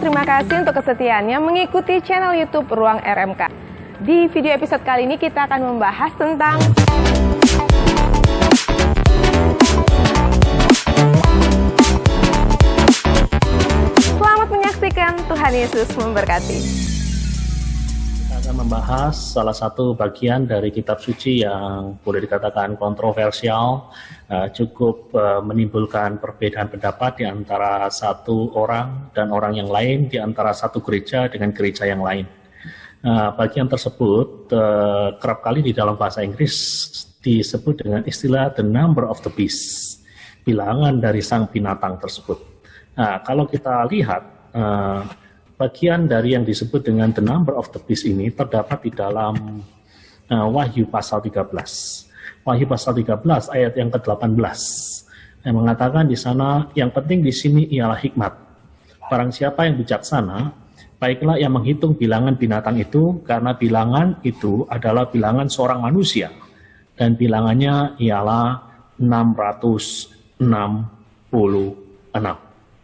terima kasih untuk kesetiaannya mengikuti channel YouTube Ruang RMK. Di video episode kali ini kita akan membahas tentang Selamat menyaksikan, Tuhan Yesus memberkati. Kita akan membahas salah satu bagian dari kitab suci yang boleh dikatakan kontroversial, cukup menimbulkan perbedaan pendapat di antara satu orang dan orang yang lain, di antara satu gereja dengan gereja yang lain. Bagian tersebut kerap kali di dalam bahasa Inggris disebut dengan istilah the number of the beast, bilangan dari sang binatang tersebut. Nah, kalau kita lihat bagian dari yang disebut dengan the number of the beast ini terdapat di dalam Wahyu pasal 13. Wahyu pasal 13 ayat yang ke-18 yang mengatakan di sana yang penting di sini ialah hikmat. Barang siapa yang bijaksana, baiklah yang menghitung bilangan binatang itu, karena bilangan itu adalah bilangan seorang manusia dan bilangannya ialah 666.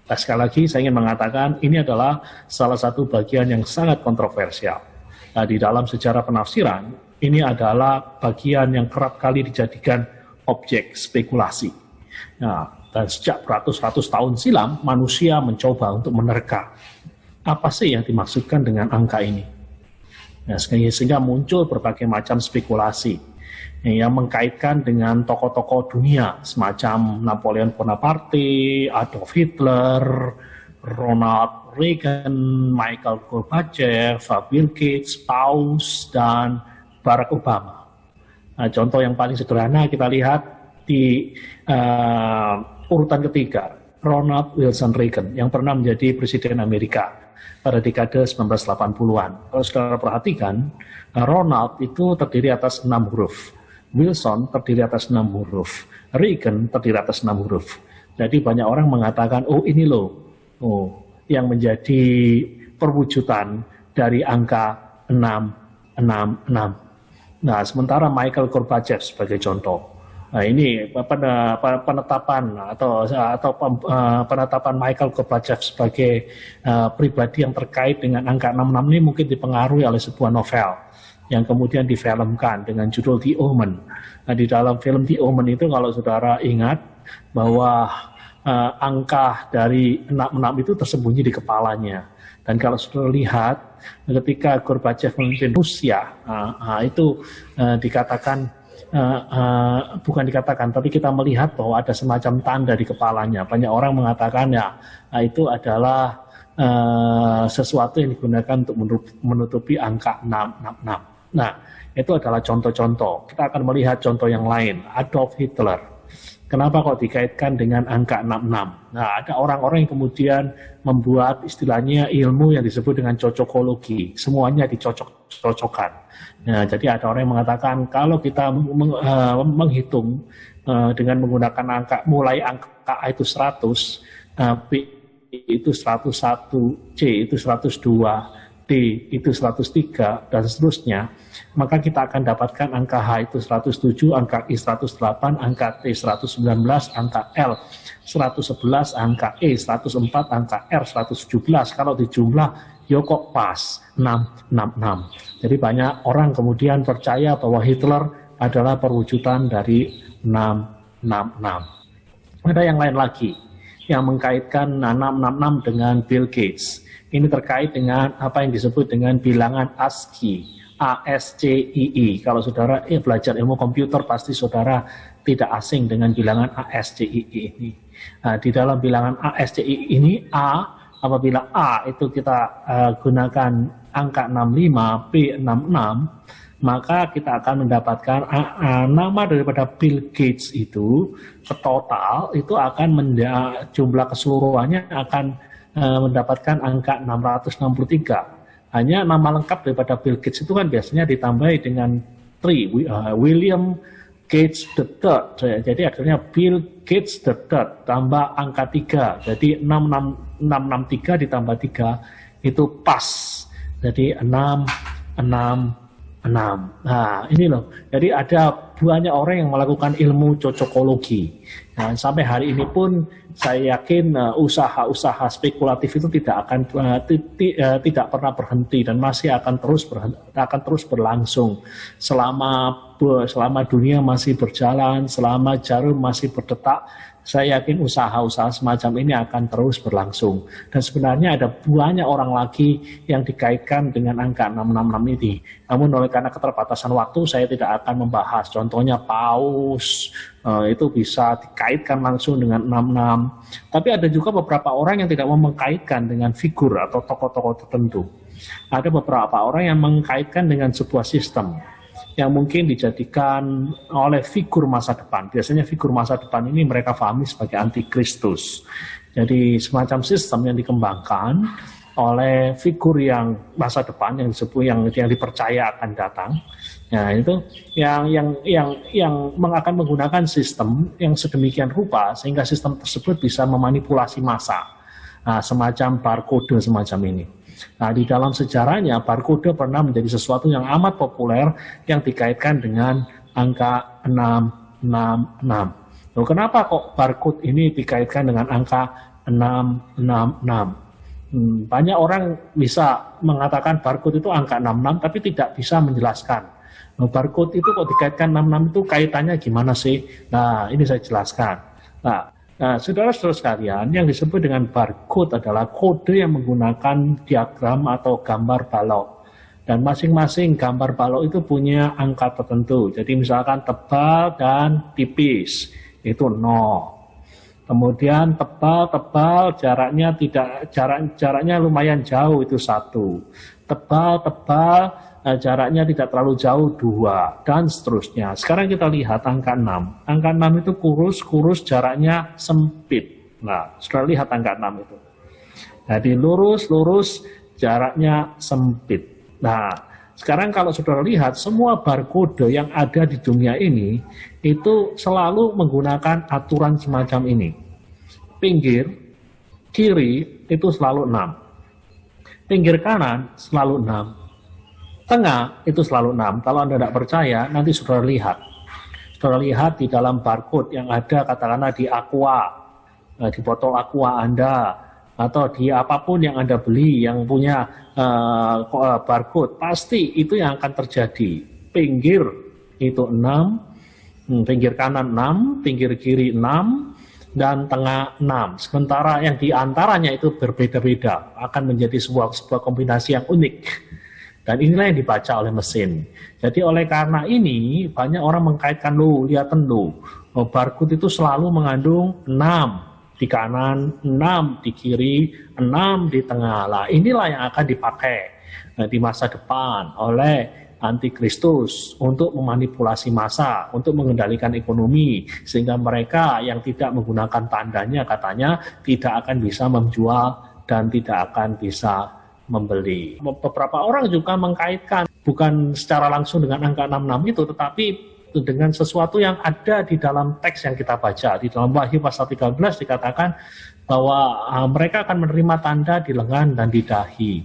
Nah, sekali lagi saya ingin mengatakan ini adalah salah satu bagian yang sangat kontroversial. Nah, di dalam sejarah penafsiran, ini adalah bagian yang kerap kali dijadikan objek spekulasi. Nah, dan sejak beratus-ratus tahun silam, manusia mencoba untuk menerka apa sih yang dimaksudkan dengan angka ini. Nah, sehingga muncul berbagai macam spekulasi yang mengkaitkan dengan tokoh-tokoh dunia semacam Napoleon Bonaparte, Adolf Hitler, Ronald Reagan, Michael Gorbachev, Bill Gates, Paus, dan Barack Obama. Nah, contoh yang paling sederhana kita lihat di urutan ketiga, Ronald Wilson Reagan yang pernah menjadi Presiden Amerika pada dekade 1980-an. Kalau saudara perhatikan, Ronald itu terdiri atas 6 huruf. Wilson terdiri atas 6 huruf, Reagan terdiri atas 6 huruf. Jadi banyak orang mengatakan, oh ini loh, yang menjadi perwujudan dari angka 666. Nah, sementara Michael Gorbachev sebagai contoh. Nah, ini penetapan penetapan Michael Gorbachev sebagai pribadi yang terkait dengan angka 66 ini mungkin dipengaruhi oleh sebuah novel yang kemudian difilmkan dengan judul The Omen. Nah, di dalam film The Omen itu kalau saudara ingat bahwa angka dari 66 itu tersembunyi di kepalanya. Dan kalau saudara lihat ketika Gorbachev memimpin Rusia, itu dikatakan, bukan dikatakan, tapi kita melihat bahwa ada semacam tanda di kepalanya. Banyak orang mengatakan ya itu adalah sesuatu yang digunakan untuk menutupi angka 666. Nah, itu adalah contoh-contoh. Kita akan melihat contoh yang lain. Adolf Hitler. Kenapa kok dikaitkan dengan angka 66? Nah, ada orang-orang yang kemudian membuat istilahnya ilmu yang disebut dengan cocokologi. Semuanya dicocok-cocokkan. Nah, jadi ada orang yang mengatakan kalau kita menghitung dengan menggunakan angka, mulai angka A itu 100, B itu 101, C itu 102, D itu 103, dan seterusnya, maka kita akan dapatkan angka H itu 107, angka I 108, angka T 119, angka L 111, angka E 104, angka R 117. Kalau dijumlah, yo kok pas 666. Jadi banyak orang kemudian percaya bahwa Hitler adalah perwujudan dari 666. Ada yang lain lagi yang mengkaitkan 666 dengan Bill Gates. Ini terkait dengan apa yang disebut dengan bilangan ASCII, ASCII. Kalau saudara belajar ilmu komputer, pasti saudara tidak asing dengan bilangan ASCII ini. Nah, di dalam bilangan ASCII ini, apabila A itu kita gunakan angka 65, B 66, maka kita akan mendapatkan nama daripada Bill Gates itu total itu akan jumlah keseluruhannya akan mendapatkan angka 663. Hanya nama lengkap daripada Bill Gates itu kan biasanya ditambahi dengan William Gates the Third. Jadi akhirnya Bill Gates the Third tambah angka 3. Jadi 663 ditambah 3 itu pas. Jadi 666. Nah, ini loh. Jadi ada banyak orang yang melakukan ilmu cocokologi. Nah, sampai hari ini pun saya yakin usaha-usaha spekulatif itu tidak akan tidak pernah berhenti dan masih akan terus berlangsung selama dunia masih berjalan, selama jarum masih berdetak. Saya yakin usaha-usaha semacam ini akan terus berlangsung. Dan sebenarnya ada banyak orang lagi yang dikaitkan dengan angka 666 ini. Namun oleh karena keterbatasan waktu, saya tidak akan membahas. Contohnya Paus, itu bisa dikaitkan langsung dengan 66. Tapi ada juga beberapa orang yang tidak mau mengkaitkan dengan figur atau tokoh-tokoh tertentu. Ada beberapa orang yang mengkaitkan dengan sebuah sistem yang mungkin dijadikan oleh figur masa depan. Biasanya figur masa depan ini mereka pahami sebagai antikristus. Jadi semacam sistem yang dikembangkan oleh figur yang masa depan yang disebut yang dipercaya akan datang. Nah, itu yang akan menggunakan sistem yang sedemikian rupa sehingga sistem tersebut bisa memanipulasi massa. Nah, semacam barcode semacam ini. Nah, di dalam sejarahnya barcode pernah menjadi sesuatu yang amat populer yang dikaitkan dengan angka 666. Loh, kenapa kok barcode ini dikaitkan dengan angka 666? Banyak orang bisa mengatakan barcode itu angka 66 tapi tidak bisa menjelaskan. Nah, barcode itu kok dikaitkan 66 itu kaitannya gimana sih? Nah, ini saya jelaskan. Nah, saudara-saudara sekalian, yang disebut dengan barcode adalah kode yang menggunakan diagram atau gambar balok. Dan masing-masing gambar balok itu punya angka tertentu. Jadi misalkan tebal dan tipis, itu 0. Kemudian tebal, jaraknya lumayan jauh, itu 1. Tebal, jaraknya tidak terlalu jauh 2, dan seterusnya. Sekarang kita lihat angka 6. Angka 6 itu kurus, jaraknya sempit. Nah, sudah lihat angka 6 itu. Jadi lurus, jaraknya sempit. Nah, sekarang kalau saudara lihat, semua barcode yang ada di dunia ini, itu selalu menggunakan aturan semacam ini. Pinggir, kiri, itu selalu 6. Pinggir kanan, selalu 6. Tengah itu selalu 6. Kalau Anda tidak percaya, nanti saudara lihat. Saudara lihat di dalam barcode yang ada katakanlah di Aqua, di botol Aqua Anda, atau di apapun yang Anda beli yang punya barcode, pasti itu yang akan terjadi. Pinggir itu 6, pinggir kanan 6, pinggir kiri 6, dan tengah 6. Sementara yang di antaranya itu berbeda-beda, akan menjadi sebuah kombinasi yang unik. Dan inilah yang dibaca oleh mesin. Jadi oleh karena ini, banyak orang mengkaitkan, lihatin barcode itu selalu mengandung 6 di kanan, 6 di kiri, 6 di tengah. Lah, inilah yang akan dipakai di masa depan oleh antikristus untuk memanipulasi massa, untuk mengendalikan ekonomi, sehingga mereka yang tidak menggunakan tandanya katanya tidak akan bisa menjual dan tidak akan bisa membeli. Beberapa orang juga mengkaitkan bukan secara langsung dengan angka 66 itu, tetapi dengan sesuatu yang ada di dalam teks yang kita baca. Di dalam Wahyu pasal 13 dikatakan bahwa mereka akan menerima tanda di lengan dan di dahi.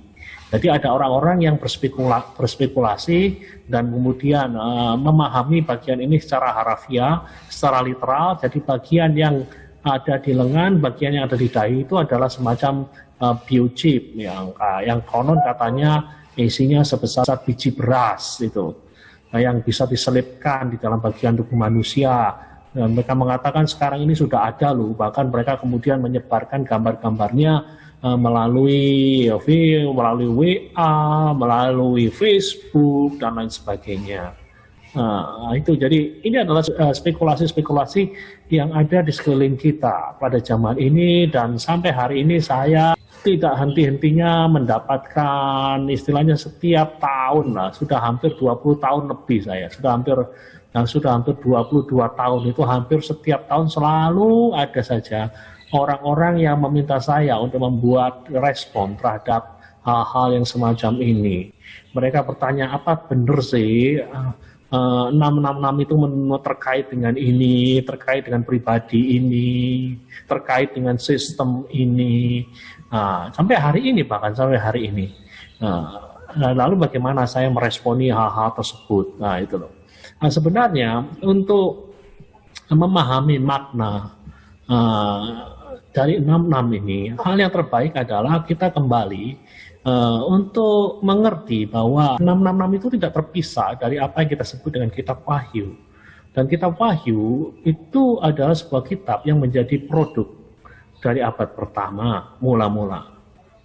Jadi ada orang-orang yang berspekulasi dan kemudian memahami bagian ini secara harafiah, secara literal. Jadi bagian yang ada di lengan, bagian yang ada di dahi itu adalah semacam biochip yang konon katanya isinya sebesar biji beras itu, yang bisa diselipkan di dalam bagian tubuh manusia. Dan mereka mengatakan sekarang ini sudah ada bahkan mereka kemudian menyebarkan gambar-gambarnya melalui WA, melalui Facebook dan lain sebagainya. Nah, itu jadi ini adalah spekulasi-spekulasi yang ada di sekeliling kita pada zaman ini, dan sampai hari ini saya tidak henti-hentinya mendapatkan istilahnya setiap tahun sudah hampir 20 tahun lebih saya, sudah hampir 22 tahun itu hampir setiap tahun selalu ada saja orang-orang yang meminta saya untuk membuat respon terhadap hal-hal yang semacam ini. Mereka bertanya, apa benar sih 666 itu terkait dengan ini, terkait dengan pribadi ini, terkait dengan sistem ini. Sampai hari ini, lalu bagaimana saya meresponi hal-hal tersebut? Itu loh. Sebenarnya untuk memahami makna dari 66 ini, hal yang terbaik adalah kita kembali untuk mengerti bahwa 666 itu tidak terpisah dari apa yang kita sebut dengan kitab Wahyu. Dan kitab Wahyu itu adalah sebuah kitab yang menjadi produk dari abad pertama mula-mula.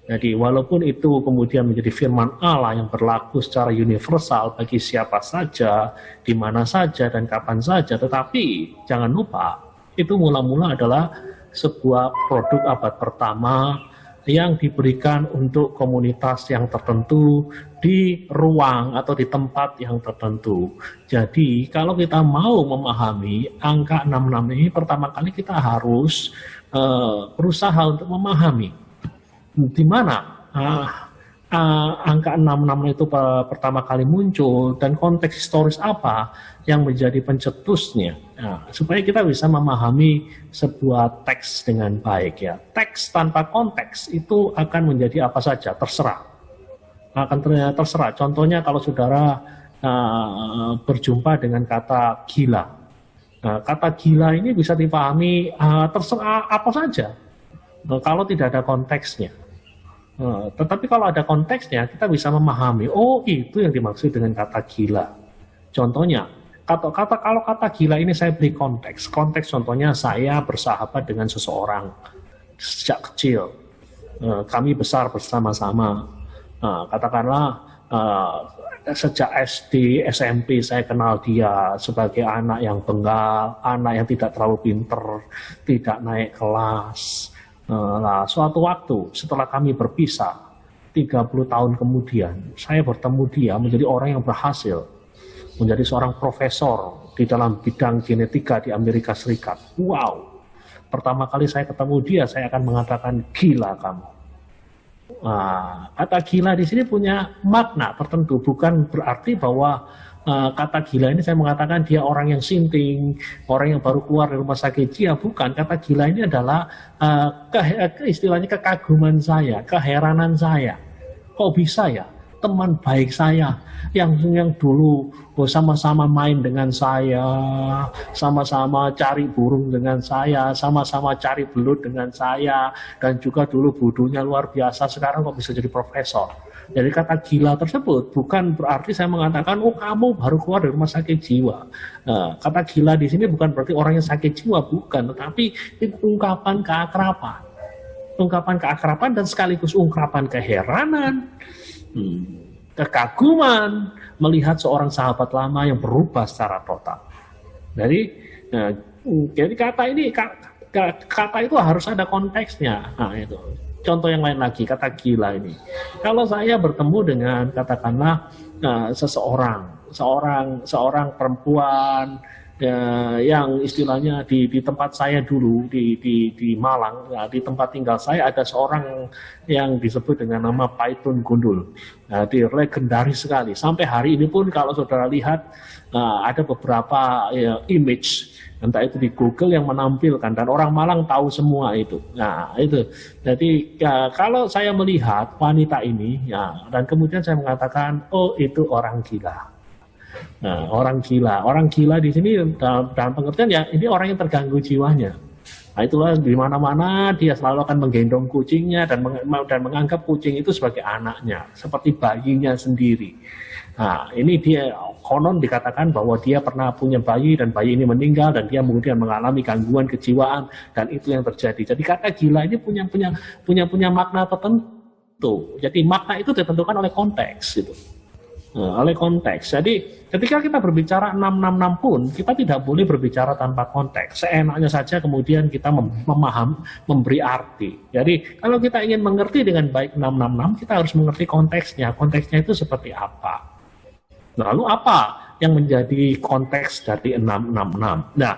Jadi walaupun itu kemudian menjadi firman Allah yang berlaku secara universal bagi siapa saja, di mana saja, dan kapan saja, tetapi jangan lupa itu mula-mula adalah sebuah produk abad pertama yang diberikan untuk komunitas yang tertentu di ruang atau di tempat yang tertentu. Jadi kalau kita mau memahami angka 66 ini, pertama kali kita harus berusaha untuk memahami di mana angka 66 itu pertama kali muncul dan konteks historis apa yang menjadi pencetusnya. Nah, supaya kita bisa memahami sebuah teks dengan baik ya. Teks tanpa konteks itu akan menjadi apa saja, terserah. Akan terserah. Contohnya kalau saudara berjumpa dengan kata gila. Nah, kata gila ini bisa dipahami terserah apa saja. Kalau tidak ada konteksnya. Tetapi kalau ada konteksnya, kita bisa memahami, oh itu yang dimaksud dengan kata gila. Contohnya, kalau kata gila ini saya beri konteks. Konteks contohnya saya bersahabat dengan seseorang sejak kecil. Kami besar bersama-sama. Katakanlah sejak SD, SMP saya kenal dia sebagai anak yang bengal, anak yang tidak terlalu pinter, tidak naik kelas. Nah, suatu waktu setelah kami berpisah 30 tahun kemudian saya bertemu dia menjadi orang yang berhasil, menjadi seorang profesor di dalam bidang genetika di Amerika Serikat. Wow, pertama kali saya ketemu dia saya akan mengatakan gila kamu. Nah, kata gila di sini punya makna tertentu, bukan berarti bahwa kata gila ini saya mengatakan dia orang yang sinting, orang yang baru keluar dari rumah sakit jiwa. Bukan, kata gila ini adalah istilahnya kekaguman saya, keheranan saya. Kok bisa ya teman baik saya yang dulu sama-sama main dengan saya, sama-sama cari burung dengan saya, sama-sama cari belut dengan saya, dan juga dulu bodohnya luar biasa, sekarang kok bisa jadi profesor. Jadi kata gila tersebut bukan berarti saya mengatakan, oh kamu baru keluar dari rumah sakit jiwa. Kata gila di sini bukan berarti orang yang sakit jiwa, bukan, tetapi itu ungkapan keakraban. Ungkapan keakraban dan sekaligus ungkapan keheranan, kekaguman melihat seorang sahabat lama yang berubah secara total. Jadi kata itu harus ada konteksnya. Nah, itu. Contoh yang lain lagi, kata gila ini. Kalau saya bertemu dengan katakanlah seorang perempuan yang istilahnya di tempat saya dulu di Malang, ya, di tempat tinggal saya ada seorang yang disebut dengan nama Paitun Gundul. Nah, dia legendaris sekali. Sampai hari ini pun kalau saudara lihat ada beberapa image, entah itu di Google yang menampilkan, dan orang Malang tahu semua itu. Nah itu, jadi kalau saya melihat wanita ini, ya, dan kemudian saya mengatakan, oh itu orang gila. Nah, orang gila di sini dalam pengertian ya ini orang yang terganggu jiwanya. Nah, itulah di mana-mana dia selalu akan menggendong kucingnya dan menganggap kucing itu sebagai anaknya, seperti bayinya sendiri. Nah, ini dia konon dikatakan bahwa dia pernah punya bayi dan bayi ini meninggal dan dia kemudian mengalami gangguan kejiwaan dan itu yang terjadi. Jadi kata gila ini punya makna tertentu. Jadi makna itu ditentukan oleh konteks gitu. Oleh konteks. Jadi ketika kita berbicara 666 pun kita tidak boleh berbicara tanpa konteks. Seenaknya saja kemudian kita memberi arti. Jadi kalau kita ingin mengerti dengan baik 666, kita harus mengerti konteksnya. Konteksnya itu seperti apa? Lalu apa yang menjadi konteks dari 666? Nah,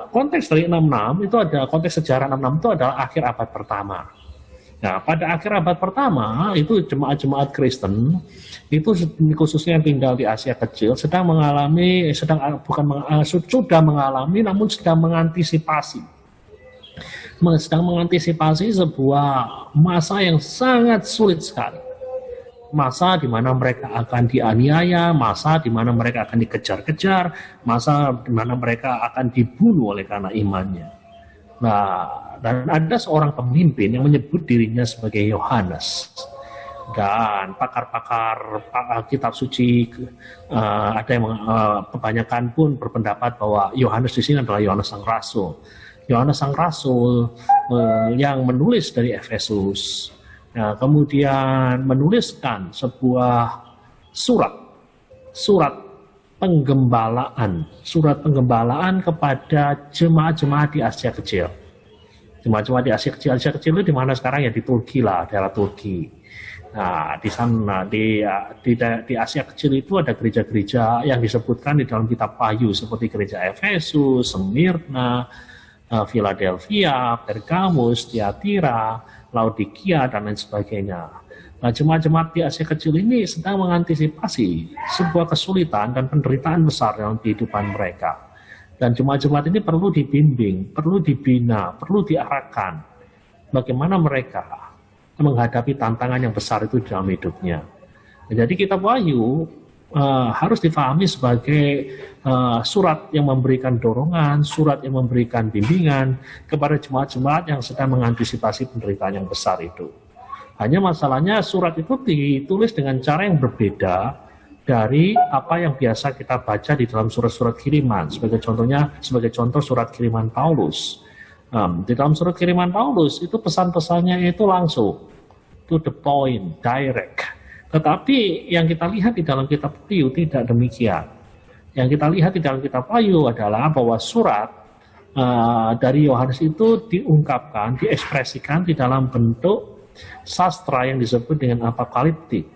konteks dari 66 itu ada konteks sejarah 66 itu adalah akhir abad pertama. Nah, pada akhir abad pertama itu jemaat-jemaat Kristen itu khususnya yang tinggal di Asia Kecil sudah mengalami namun sedang mengantisipasi sebuah masa yang sangat sulit sekali. Masa di mana mereka akan dianiaya, masa di mana mereka akan dikejar-kejar, masa di mana mereka akan dibunuh oleh karena imannya. Nah, Dan ada seorang pemimpin yang menyebut dirinya sebagai Yohanes. Dan pakar-pakar kitab suci ada yang kebanyakan pun berpendapat bahwa Yohanes di sini adalah Yohanes Sang Rasul. Yohanes Sang Rasul yang menulis dari Efesus. Nah, kemudian menuliskan sebuah surat penggembalaan kepada jemaat-jemaat di Asia Kecil. Jemaat-jemaat di Asia Kecil itu di mana sekarang, ya di Turki lah, daerah Turki. Nah, di sana di Asia Kecil itu ada gereja-gereja yang disebutkan di dalam kitab Wahyu seperti gereja Efesus, Smyrna, Philadelphia, Pergamus, Tiatira, Laodikia, dan lain sebagainya. Nah, jemaat-jemaat di Asia Kecil ini sedang mengantisipasi sebuah kesulitan dan penderitaan besar dalam kehidupan mereka. Dan jemaat-jemaat ini perlu dibimbing, perlu dibina, perlu diarahkan bagaimana mereka menghadapi tantangan yang besar itu dalam hidupnya. Jadi kitab Wahyu harus difahami sebagai surat yang memberikan dorongan, surat yang memberikan bimbingan kepada jemaat-jemaat yang sedang mengantisipasi penderitaan yang besar itu. Hanya masalahnya surat itu ditulis dengan cara yang berbeda dari apa yang biasa kita baca di dalam surat-surat kiriman. Sebagai contoh surat kiriman Paulus. Di dalam surat kiriman Paulus itu pesan-pesannya itu langsung, to the point, direct. Tetapi yang kita lihat di dalam kitab Wahyu tidak demikian. Yang kita lihat di dalam kitab Wahyu adalah bahwa surat dari Yohanes itu diungkapkan, diekspresikan di dalam bentuk sastra yang disebut dengan apokaliptik.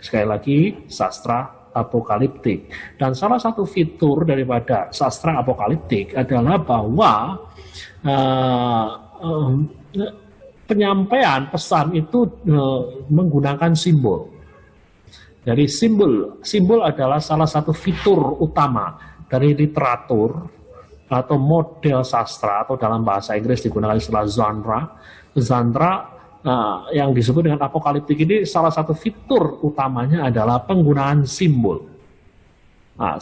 Sekali lagi, sastra apokaliptik. Dan salah satu fitur daripada sastra apokaliptik adalah bahwa penyampaian pesan itu menggunakan simbol. Jadi simbol adalah salah satu fitur utama dari literatur atau model sastra, atau dalam bahasa Inggris digunakan istilah genre. Yang disebut dengan apokaliptik ini salah satu fitur utamanya adalah penggunaan simbol.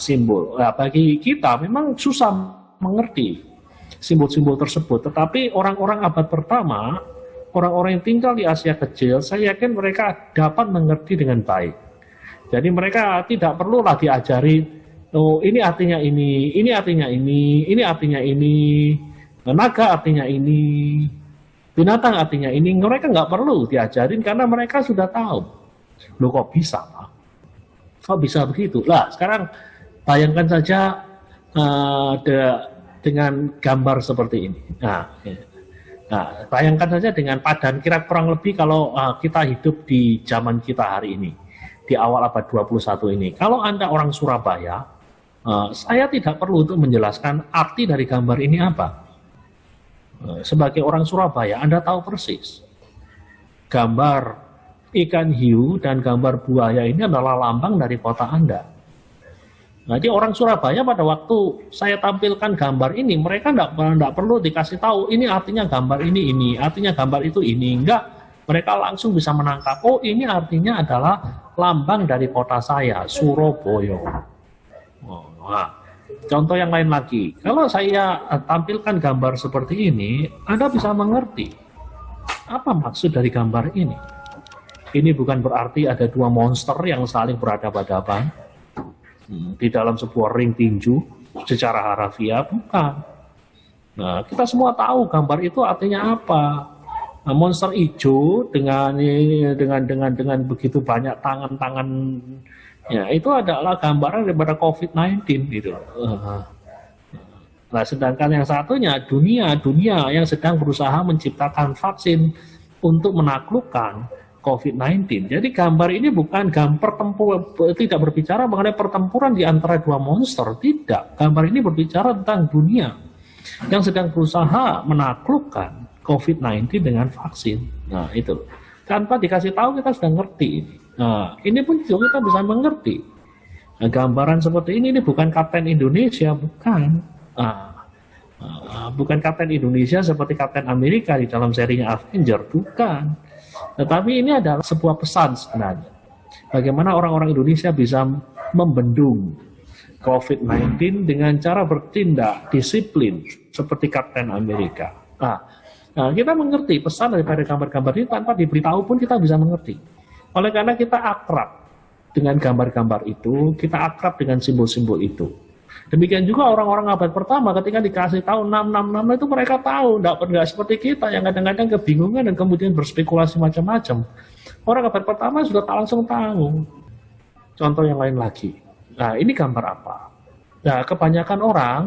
Simbol. Bagi kita memang susah mengerti simbol-simbol tersebut, tetapi orang-orang abad pertama, orang-orang yang tinggal di Asia Kecil, saya yakin mereka dapat mengerti dengan baik. Jadi mereka tidak perlulah diajari, oh ini artinya ini artinya ini artinya ini, naga artinya ini, binatang artinya ini. Mereka nggak perlu diajarin karena mereka sudah tahu. Loh kok bisa, Pak? Kok bisa begitu? Lah sekarang bayangkan saja dengan gambar seperti ini. Nah, bayangkan saja dengan padan, kira kurang lebih kalau kita hidup di zaman kita hari ini, di awal abad 21 ini. Kalau Anda orang Surabaya, saya tidak perlu untuk menjelaskan arti dari gambar ini apa. Sebagai orang Surabaya, Anda tahu persis. Gambar ikan hiu dan gambar buaya ini adalah lambang dari kota Anda. Jadi orang Surabaya pada waktu saya tampilkan gambar ini, mereka tidak perlu dikasih tahu ini artinya gambar ini, artinya gambar itu ini. Enggak, mereka langsung bisa menangkap, oh ini artinya adalah lambang dari kota saya, Surabaya. Contoh yang lain lagi, kalau saya tampilkan gambar seperti ini, Anda bisa mengerti apa maksud dari gambar ini. Ini bukan berarti ada dua monster yang saling berhadapan-hadapan di dalam sebuah ring tinju secara harafiah, bukan. Nah, kita semua tahu gambar itu artinya apa. Nah, monster hijau dengan begitu banyak tangan-tangan, ya itu adalah gambaran daripada COVID-19 gitu. Nah, sedangkan yang satunya dunia yang sedang berusaha menciptakan vaksin untuk menaklukkan COVID-19. Jadi gambar ini bukan tidak berbicara mengenai pertempuran di antara dua monster, tidak. Gambar ini berbicara tentang dunia yang sedang berusaha menaklukkan COVID-19 dengan vaksin. Nah, itu. Tanpa dikasih tahu kita sudah ngerti ini. Nah, ini pun juga kita bisa mengerti. Nah, gambaran seperti ini bukan Kapten Indonesia, bukan. Bukan Kapten Indonesia seperti Kapten Amerika di dalam serinya Avenger, bukan. Tetapi ini adalah sebuah pesan sebenarnya. Bagaimana orang-orang Indonesia bisa membendung COVID-19 dengan cara bertindak disiplin seperti Kapten Amerika. Nah, kita mengerti pesan daripada gambar-gambar ini tanpa diberitahu pun kita bisa mengerti. Oleh karena kita akrab dengan gambar-gambar itu, kita akrab dengan simbol-simbol itu. Demikian juga orang-orang abad pertama ketika dikasih tahu 666 itu mereka tahu, enggak seperti kita yang kadang-kadang kebingungan dan kemudian berspekulasi macam-macam. Orang abad pertama sudah langsung tahu. Contoh yang lain lagi. Nah, ini gambar apa? Nah, kebanyakan orang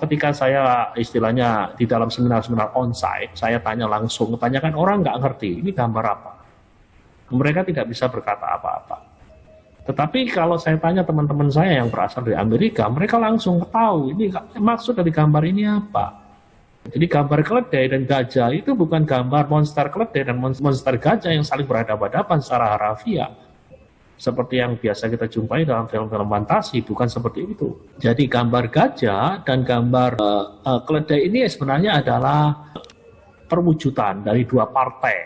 ketika saya istilahnya di dalam seminar-seminar onsite, saya tanya langsung, kebanyakan orang nggak ngerti ini gambar apa. Mereka tidak bisa berkata apa-apa. Tetapi kalau saya tanya teman-teman saya yang berasal dari Amerika, mereka langsung tahu ini maksud dari gambar ini apa. Jadi gambar keledai dan gajah itu bukan gambar monster keledai dan monster gajah yang saling berhadapan-hadapan secara harafiah. Seperti yang biasa kita jumpai dalam film-film fantasi, bukan seperti itu. Jadi gambar gajah dan gambar keledai ini sebenarnya adalah perwujudan dari dua partai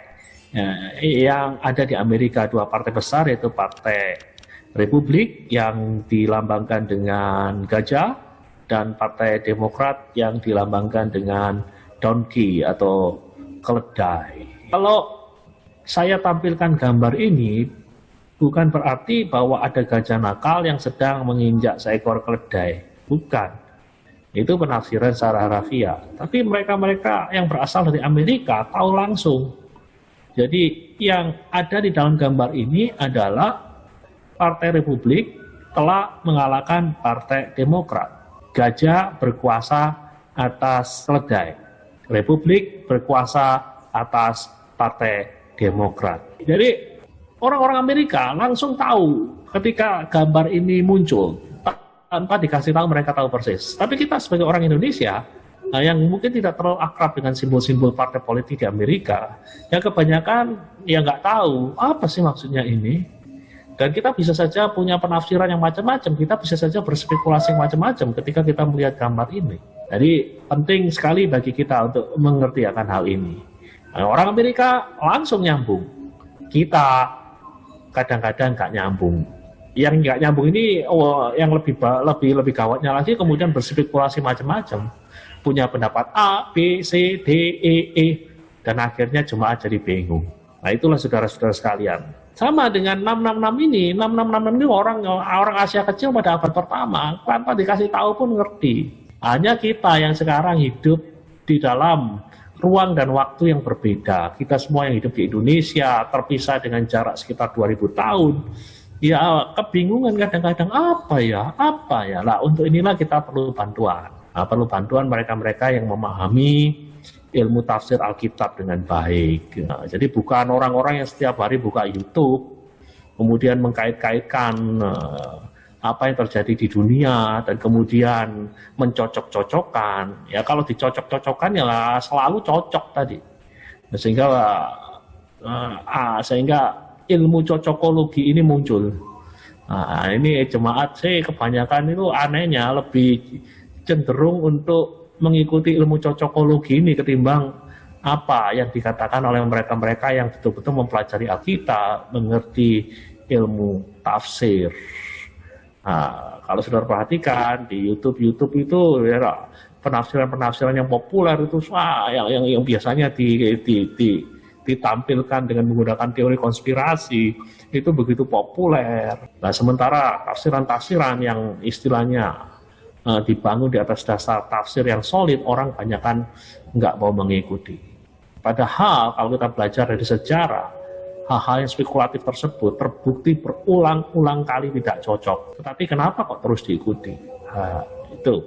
yang ada di Amerika, dua partai besar yaitu Partai Republik yang dilambangkan dengan gajah dan Partai Demokrat yang dilambangkan dengan donkey atau keledai. Kalau saya tampilkan gambar ini bukan berarti bahwa ada gajah nakal yang sedang menginjak seekor keledai. Bukan. Itu penafsiran secara harafiah. Tapi mereka-mereka yang berasal dari Amerika tahu langsung. Jadi yang ada di dalam gambar ini adalah Partai Republik telah mengalahkan Partai Demokrat. Gajah berkuasa atas keledai. Republik berkuasa atas Partai Demokrat. Jadi orang-orang Amerika langsung tahu ketika gambar ini muncul. Tanpa dikasih tahu mereka tahu persis. Tapi kita sebagai orang Indonesia yang mungkin tidak terlalu akrab dengan simbol-simbol partai politik di Amerika, yang kebanyakan ya nggak tahu apa sih maksudnya ini. Dan kita bisa saja punya penafsiran yang macam-macam, kita bisa saja berspekulasi yang macam-macam ketika kita melihat gambar ini. Jadi penting sekali bagi kita untuk mengerti akan hal ini. Nah, orang Amerika langsung nyambung, kita kadang-kadang nggak nyambung. Yang nggak nyambung ini yang lebih gawatnya lagi kemudian berspekulasi macam-macam, punya pendapat A, B, C, D, E, dan akhirnya jemaah jadi bingung. Nah itulah saudara-saudara sekalian. Sama dengan 666 ini orang Asia kecil pada abad pertama tanpa dikasih tahu pun ngerti. Hanya kita yang sekarang hidup di dalam ruang dan waktu yang berbeda. Kita semua yang hidup di Indonesia terpisah dengan jarak sekitar 2000 tahun. Ya kebingungan kadang-kadang apa ya. Nah untuk inilah kita perlu bantuan. Nah, perlu bantuan mereka-mereka yang memahami ilmu tafsir Alkitab dengan baik. Nah, jadi bukan orang-orang yang setiap hari buka YouTube, kemudian mengkait-kaitkan apa yang terjadi di dunia, dan kemudian mencocok-cocokkan. Ya kalau dicocok-cocokkan ya selalu cocok tadi. Nah, sehingga ilmu cocokologi ini muncul. Nah, ini jemaat sih kebanyakan itu anehnya lebih cenderung untuk mengikuti ilmu cocokologi ini ketimbang apa yang dikatakan oleh mereka-mereka yang betul-betul mempelajari Alkitab, mengerti ilmu tafsir. Nah, kalau sudah perhatikan di YouTube itu ya, penafsiran yang populer itu yang biasanya ditampilkan dengan menggunakan teori konspirasi itu begitu populer. Nah, sementara tafsiran-tafsiran yang istilahnya dibangun di atas dasar tafsir yang solid, orang banyakan nggak mau mengikuti. Padahal kalau kita belajar dari sejarah, hal-hal yang spekulatif tersebut terbukti berulang-ulang kali tidak cocok. Tetapi kenapa kok terus diikuti? Nah, itu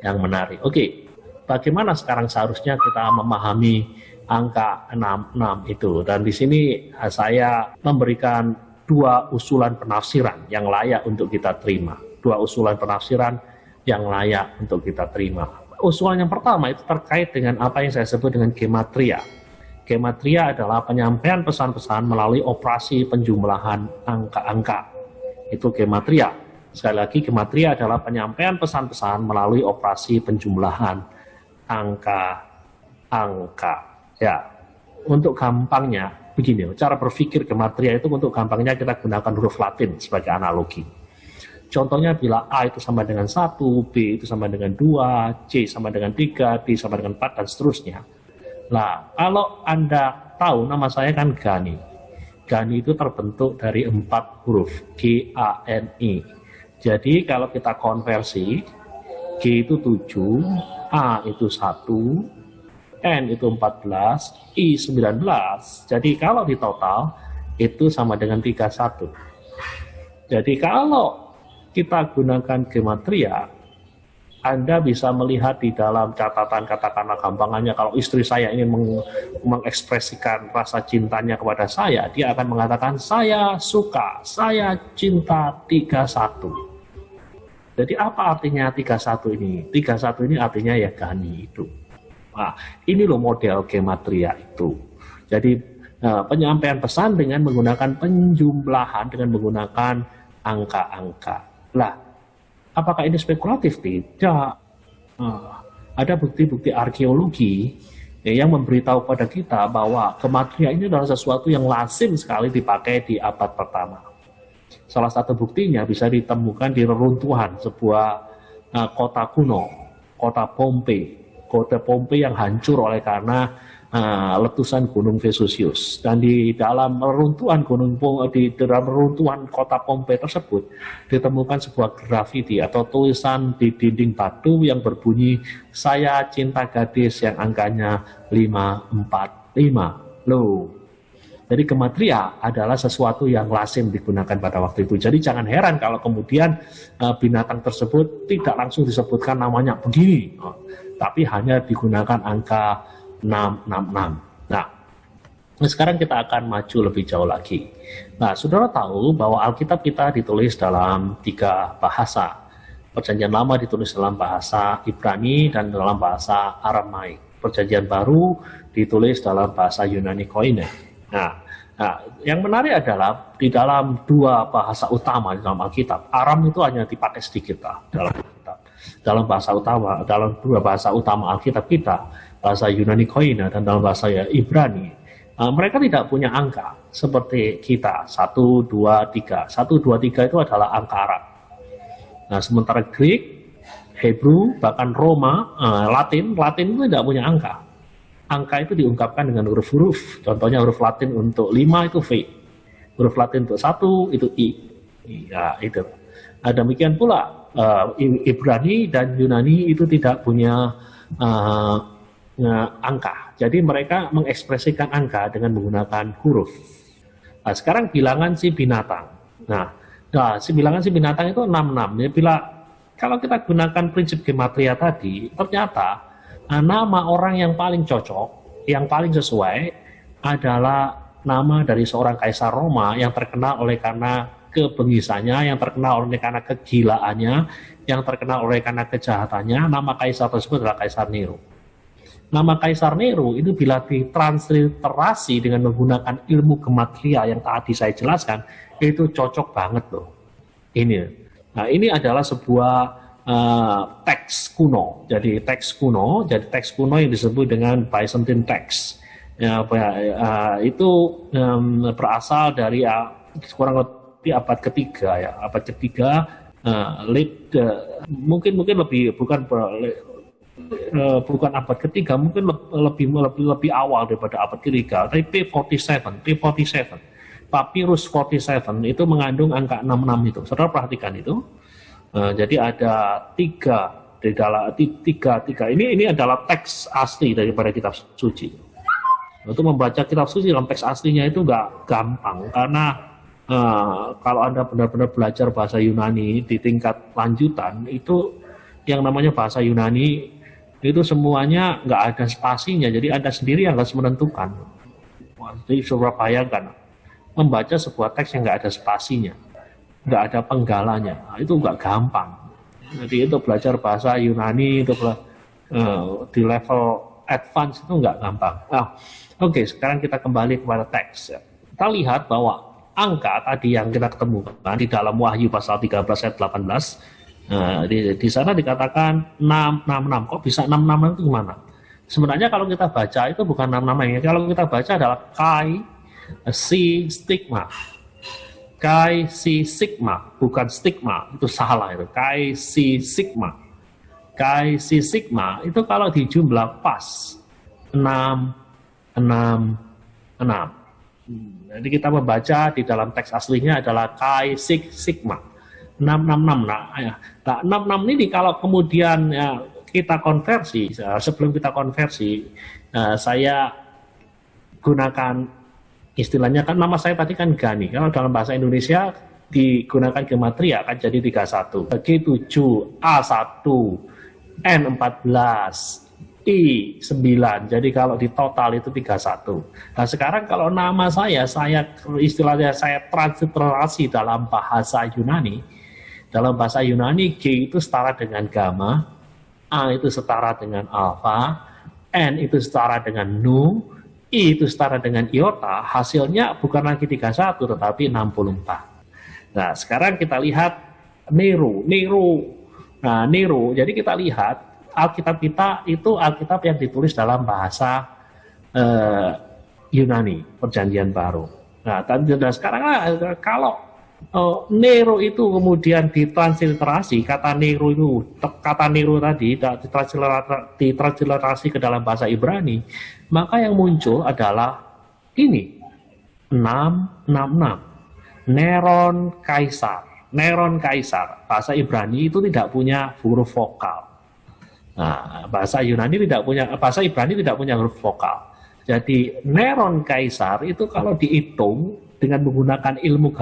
yang menarik. Oke, bagaimana sekarang seharusnya kita memahami angka 66 itu? Dan di sini saya memberikan dua usulan penafsiran yang layak untuk kita terima. Dua usulan penafsiran yang layak untuk kita terima. Usulan yang pertama itu terkait dengan apa yang saya sebut dengan gematria. Gematria adalah penyampaian pesan-pesan melalui operasi penjumlahan angka-angka. Itu gematria. Sekali lagi, gematria adalah penyampaian pesan-pesan melalui operasi penjumlahan angka-angka. Ya, untuk gampangnya begini, cara berpikir gematria itu untuk gampangnya kita gunakan huruf Latin sebagai analogi. Contohnya bila A itu sama dengan 1, B itu sama dengan 2, C sama dengan 3, D sama dengan 4, dan seterusnya. Nah, kalau Anda tahu nama saya kan Gani. Gani itu terbentuk dari 4 huruf, G-A-N-I. Jadi kalau kita konversi, G itu 7, A itu 1, N itu 14, I 19. Jadi kalau di total, itu sama dengan 31. Jadi kalau kita gunakan gematria, Anda bisa melihat di dalam catatan, katakanlah gampangannya, kalau istri saya ingin mengekspresikan rasa cintanya kepada saya, dia akan mengatakan, saya suka, saya cinta 31. Jadi apa artinya 31 ini? 31 ini artinya ya Gani itu. Nah, ini loh model gematria itu. Jadi penyampaian pesan dengan menggunakan penjumlahan, dengan menggunakan angka-angka. Lah, apakah ini spekulatif? Tidak. Ada bukti-bukti arkeologi yang memberitahu pada kita bahwa gematria ini adalah sesuatu yang lazim sekali dipakai di abad pertama. Salah satu buktinya bisa ditemukan di reruntuhan sebuah kota kuno, kota Pompei. Kota Pompei yang hancur oleh karena letusan Gunung Vesuvius. Dan di dalam reruntuhan kota Pompei tersebut ditemukan sebuah grafiti atau tulisan di dinding batu yang berbunyi, saya cinta gadis yang angkanya 545. Loh. Jadi gematria adalah sesuatu yang lazim digunakan pada waktu itu. Jadi jangan heran kalau kemudian binatang tersebut tidak langsung disebutkan namanya begini, tapi hanya digunakan angka 666. Nah, sekarang kita akan maju lebih jauh lagi. Nah, saudara tahu bahwa Alkitab kita ditulis dalam 3 bahasa. Perjanjian Lama ditulis dalam bahasa Ibrani dan dalam bahasa Aramaik. Perjanjian Baru ditulis dalam bahasa Yunani Koine. Nah, yang menarik adalah di dalam 2 bahasa utama di dalam Alkitab, Aram itu hanya dipakai sedikit dalam Alkitab. Dalam bahasa utama, dalam 2 bahasa utama Alkitab kita, bahasa Yunani Koine dan dalam bahasa Ibrani, mereka tidak punya angka seperti kita 1, 2, 3. 1, 2, 3 itu adalah angka Arab. Nah, sementara Greek, Hebrew, bahkan Roma, Latin itu tidak punya angka. Angka itu diungkapkan dengan huruf-huruf. Contohnya huruf Latin untuk 5 itu V. Huruf Latin untuk 1 itu I. Ya, itu. Nah, demikian pula Ibrani dan Yunani itu tidak punya angka. Jadi mereka mengekspresikan angka dengan menggunakan huruf. Nah, sekarang bilangan si binatang. Nah, si bilangan si binatang itu 66. Ya, kalau kita gunakan prinsip gematria tadi, ternyata nama orang yang paling cocok, yang paling sesuai adalah nama dari seorang kaisar Roma yang terkenal oleh karena kebengisannya, yang terkenal oleh karena kegilaannya, yang terkenal oleh karena kejahatannya. Nama kaisar tersebut adalah Kaisar Nero. Nama Kaisar Nero itu bila ditransliterasi dengan menggunakan ilmu gematria yang tadi saya jelaskan, itu cocok banget loh. Ini adalah sebuah teks kuno. Jadi teks kuno yang disebut dengan Byzantine text. Itu berasal dari kurang lebih abad ketiga ya. Abad ketiga, mungkin lebih bukan abad ketiga, mungkin lebih awal daripada abad ketiga. Tapi P47, Papyrus 47 itu mengandung angka 66 itu. Saudara perhatikan itu. Jadi ada 3 di dalam 3. Ini adalah teks asli daripada kitab suci. Untuk membaca kitab suci dalam teks aslinya itu nggak gampang karena kalau Anda benar-benar belajar bahasa Yunani di tingkat lanjutan, itu yang namanya bahasa Yunani itu semuanya nggak ada spasinya. Jadi Anda sendiri yang harus menentukan. Jadi coba bayangkan membaca sebuah teks yang nggak ada spasinya, nggak ada penggalanya, itu nggak gampang. Jadi itu belajar bahasa Yunani itu di level advance itu nggak gampang. Oke, sekarang kita kembali kepada teks. Kita lihat bahwa angka tadi yang kita ketemukan di dalam Wahyu pasal 13 ayat 18, di sana dikatakan 666. Kok bisa 666 itu gimana? Sebenarnya kalau kita baca itu bukan 666. Kalau kita baca adalah Kai Si Stigma. Kai Si Sigma, bukan stigma, itu salah itu. Kai Si Sigma. Kai Si Sigma itu kalau dijumlah pas 6, 6, 6. Jadi kita membaca di dalam teks aslinya adalah Chi Sig Sigma 666. Nah, 66 ini kalau kemudian kita konversi, sebelum kita konversi, saya gunakan istilahnya, kan nama saya tadi kan Gani. Kalau dalam bahasa Indonesia digunakan gematria kan jadi 31. G7, A1, N14, I9. Jadi kalau di total itu 31. Nah, sekarang kalau nama saya istilahnya saya transliterasi dalam bahasa Yunani. Dalam bahasa Yunani, G itu setara dengan gamma, A itu setara dengan alfa, N itu setara dengan nu, I itu setara dengan iota. Hasilnya bukan lagi 31 tetapi 64. Nah, sekarang kita lihat Nero. Nah, Nero. Jadi kita lihat Alkitab kita itu Alkitab yang ditulis dalam bahasa Yunani, Perjanjian Baru. Nah, dan sekarang kalau Nero itu kemudian ditransliterasi, kata Nero tadi ditransliterasi ke dalam bahasa Ibrani, maka yang muncul adalah ini 666. Neron Kaisar. Bahasa Ibrani itu tidak punya huruf vokal. Nah, bahasa Ibrani tidak punya huruf vokal. Jadi Neron Kaisar itu kalau dihitung dengan menggunakan ilmu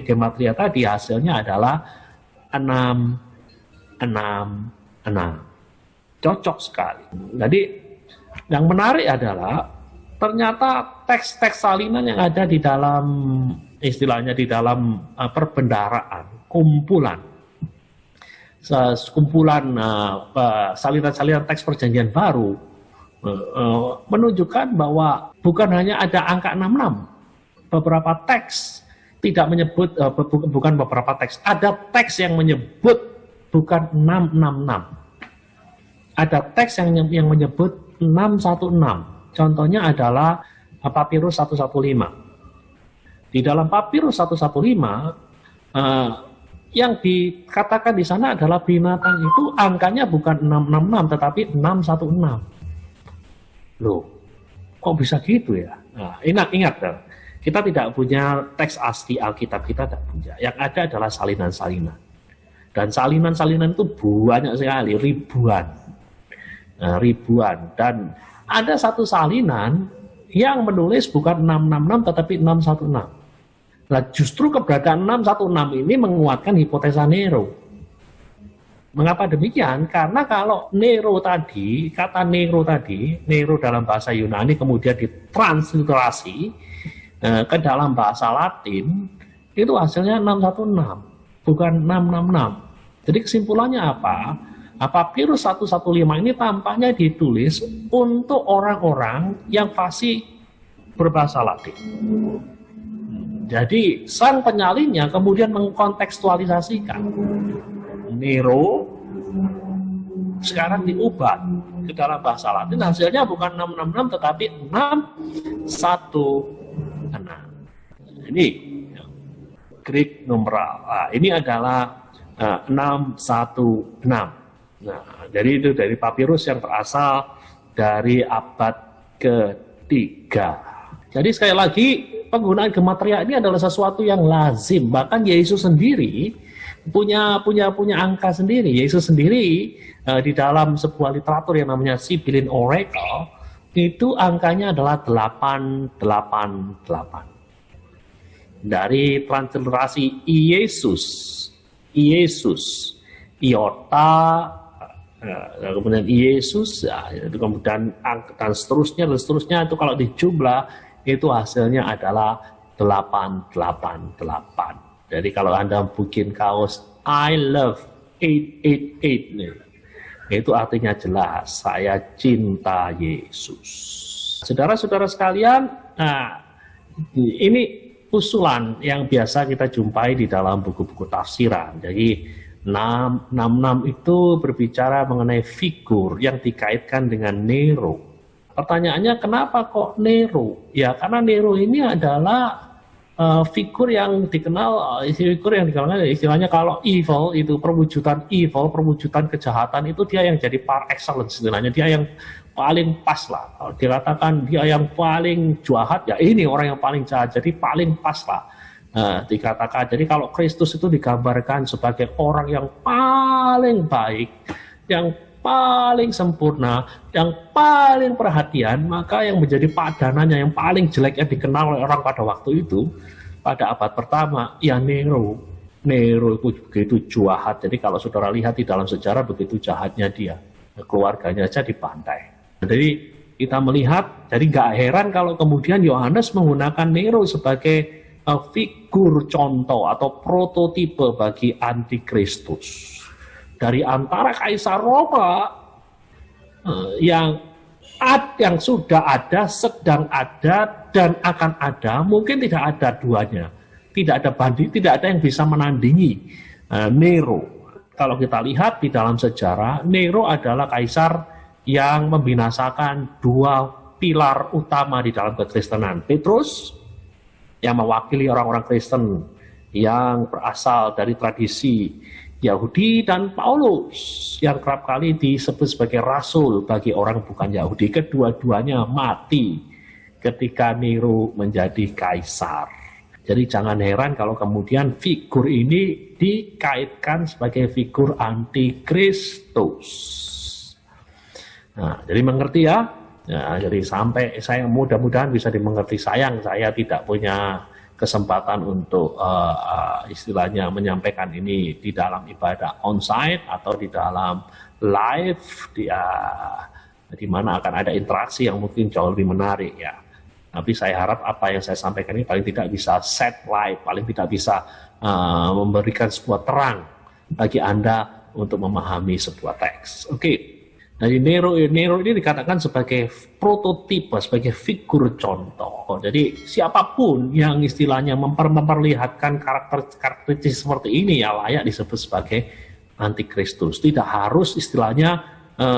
gematria tadi, hasilnya adalah 666. Cocok sekali. Jadi yang menarik adalah ternyata teks-teks salinan yang ada di dalam istilahnya di dalam perbendaharaan, kumpulan salinan-salinan teks Perjanjian Baru menunjukkan bahwa bukan hanya ada angka 66. Beberapa teks tidak menyebut, bukan beberapa teks, ada teks yang menyebut bukan 666. Ada teks yang menyebut 616. Contohnya adalah Papirus 115. Di dalam Papirus 115, yang dikatakan di sana adalah binatang itu angkanya bukan 666 tetapi 616. Loh, kok bisa gitu ya? Nah, ingat. Kita tidak punya teks asli Alkitab, kita tidak punya. Yang ada adalah salinan-salinan. Dan salinan-salinan itu banyak sekali, ribuan. Dan ada satu salinan yang menulis bukan 666 tetapi 616. Nah, justru keberadaan 616 ini menguatkan hipotesa Nero. Mengapa demikian? Karena kalau kata Nero dalam bahasa Yunani kemudian ditransliterasi ke dalam bahasa Latin, itu hasilnya 616, bukan 666. Jadi kesimpulannya apa? Papirus 115 ini tampaknya ditulis untuk orang-orang yang fasih berbahasa Latin. Jadi sang penyalinnya kemudian mengkontekstualisasikan Nero sekarang diubah ke dalam bahasa Latin, hasilnya bukan 666 tetapi 616. Ini Greek numeral. Ini adalah 616. Nah, jadi itu dari papirus yang berasal dari abad ketiga. Jadi sekali lagi penggunaan gematria ini adalah sesuatu yang lazim. Bahkan Yesus sendiri punya angka sendiri. Yesus sendiri di dalam sebuah literatur yang namanya Sibylline Oracle itu angkanya adalah 888. Dari transliterasi Yesus, iota, kemudian Yesus, kemudian dan seterusnya itu kalau dijumlah itu hasilnya adalah 888. Jadi kalau Anda bikin kaos I love 888 itu artinya jelas, saya cinta Yesus. Saudara-saudara sekalian, ini usulan yang biasa kita jumpai di dalam buku-buku tafsiran. Jadi 666 itu berbicara mengenai figur yang dikaitkan dengan Nero. Pertanyaannya kenapa kok Nero? Ya karena Nero ini adalah figur yang dikenal istilahnya kalau evil itu perwujudan kejahatan itu dia yang jadi par excellence istilahnya, dia yang paling pas lah. Kalau dikatakan dia yang paling jahat, ya ini orang yang paling jahat, jadi paling pas lah. Dikatakan, jadi kalau Kristus itu digambarkan sebagai orang yang paling baik, yang paling sempurna, yang paling perhatian, maka yang menjadi padanannya yang paling jelek yang dikenal oleh orang pada waktu itu, pada abad pertama, ya Nero. Nero itu begitu jahat. Jadi kalau saudara lihat di dalam sejarah begitu jahatnya dia, keluarganya saja dibantai. Jadi kita melihat, jadi nggak heran kalau kemudian Yohanes menggunakan Nero sebagai figur contoh atau prototipe bagi antikristus. Dari antara kaisar Roma yang sudah ada, sedang ada, dan akan ada, mungkin tidak ada duanya. Tidak ada yang bisa menandingi Nero. Kalau kita lihat di dalam sejarah, Nero adalah kaisar yang membinasakan dua pilar utama di dalam kekristenan. Petrus yang mewakili orang-orang Kristen yang berasal dari tradisi Yahudi, dan Paulus yang kerap kali disebut sebagai rasul bagi orang bukan Yahudi. Kedua-duanya mati ketika Nero menjadi kaisar. Jadi jangan heran kalau kemudian figur ini dikaitkan sebagai figur antikristus. Nah, jadi mengerti ya? Nah, jadi sampai saya mudah-mudahan bisa dimengerti. Sayang saya tidak punya kesempatan untuk istilahnya menyampaikan ini di dalam ibadah onsite atau di dalam live, di mana akan ada interaksi yang mungkin jauh lebih menarik ya. Tapi saya harap apa yang saya sampaikan ini paling tidak bisa set live, paling tidak bisa memberikan sebuah terang bagi Anda untuk memahami sebuah teks. Oke. Jadi Nero ini dikatakan sebagai prototipe, sebagai figur contoh. Jadi siapapun yang istilahnya memperlihatkan karakteristik seperti ini ya layak disebut sebagai antikristus. Tidak harus istilahnya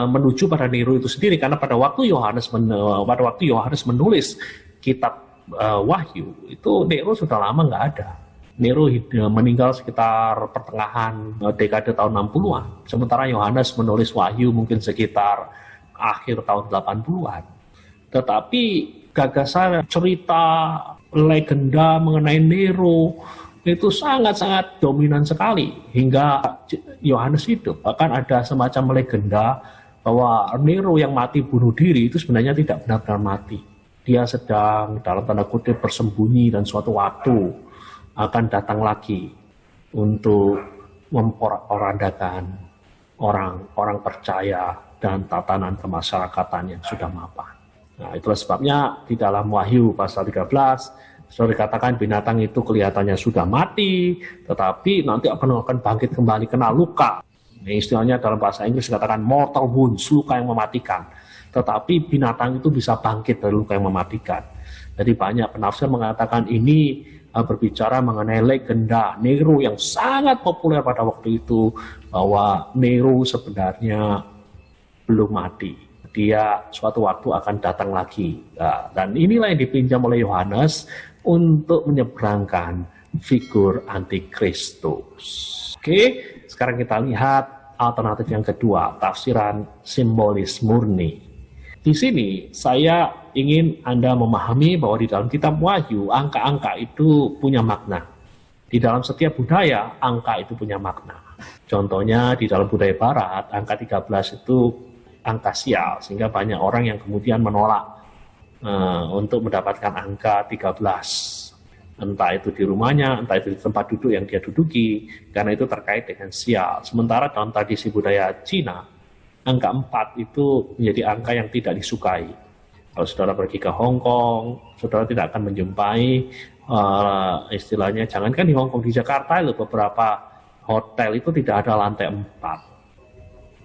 menuju pada Nero itu sendiri, karena pada waktu Yohanes menulis kitab Wahyu itu Nero sudah lama nggak ada. Nero meninggal sekitar pertengahan dekade tahun 60-an. Sementara Yohanes menulis Wahyu mungkin sekitar akhir tahun 80-an. Tetapi gagasan cerita legenda mengenai Nero itu sangat-sangat dominan sekali hingga Yohanes hidup. Bahkan ada semacam legenda bahwa Nero yang mati bunuh diri itu sebenarnya tidak benar-benar mati. Dia sedang dalam tanda kutip bersembunyi dan suatu waktu akan datang lagi untuk memporak-porandakan orang percaya dan tatanan kemasyarakatan yang sudah mapan. Nah, itulah sebabnya di dalam Wahyu pasal 13 sudah dikatakan binatang itu kelihatannya sudah mati, tetapi nanti akan bangkit kembali kena luka. Ini istilahnya dalam bahasa Inggris dikatakan mortal wounds, luka yang mematikan. Tetapi binatang itu bisa bangkit dari luka yang mematikan. Jadi banyak penafsir mengatakan ini berbicara mengenai legenda Nero yang sangat populer pada waktu itu, bahwa Nero sebenarnya belum mati. Dia suatu waktu akan datang lagi. Nah, dan inilah yang dipinjam oleh Yohanes untuk menyeberangkan figur antikristus. Oke, sekarang kita lihat alternatif yang kedua, tafsiran simbolis murni. Di sini saya ingin Anda memahami bahwa di dalam kitab Wahyu, angka-angka itu punya makna. Di dalam setiap budaya, angka itu punya makna. Contohnya di dalam budaya barat, angka 13 itu angka sial, sehingga banyak orang yang kemudian menolak untuk mendapatkan angka 13. Entah itu di rumahnya, entah itu di tempat duduk yang dia duduki, karena itu terkait dengan sial. Sementara dalam tradisi budaya Cina, angka 4 itu menjadi angka yang tidak disukai. Kalau saudara pergi ke Hong Kong, saudara tidak akan menjumpai istilahnya, jangankan di Hong Kong, di Jakarta itu beberapa hotel itu tidak ada lantai 4.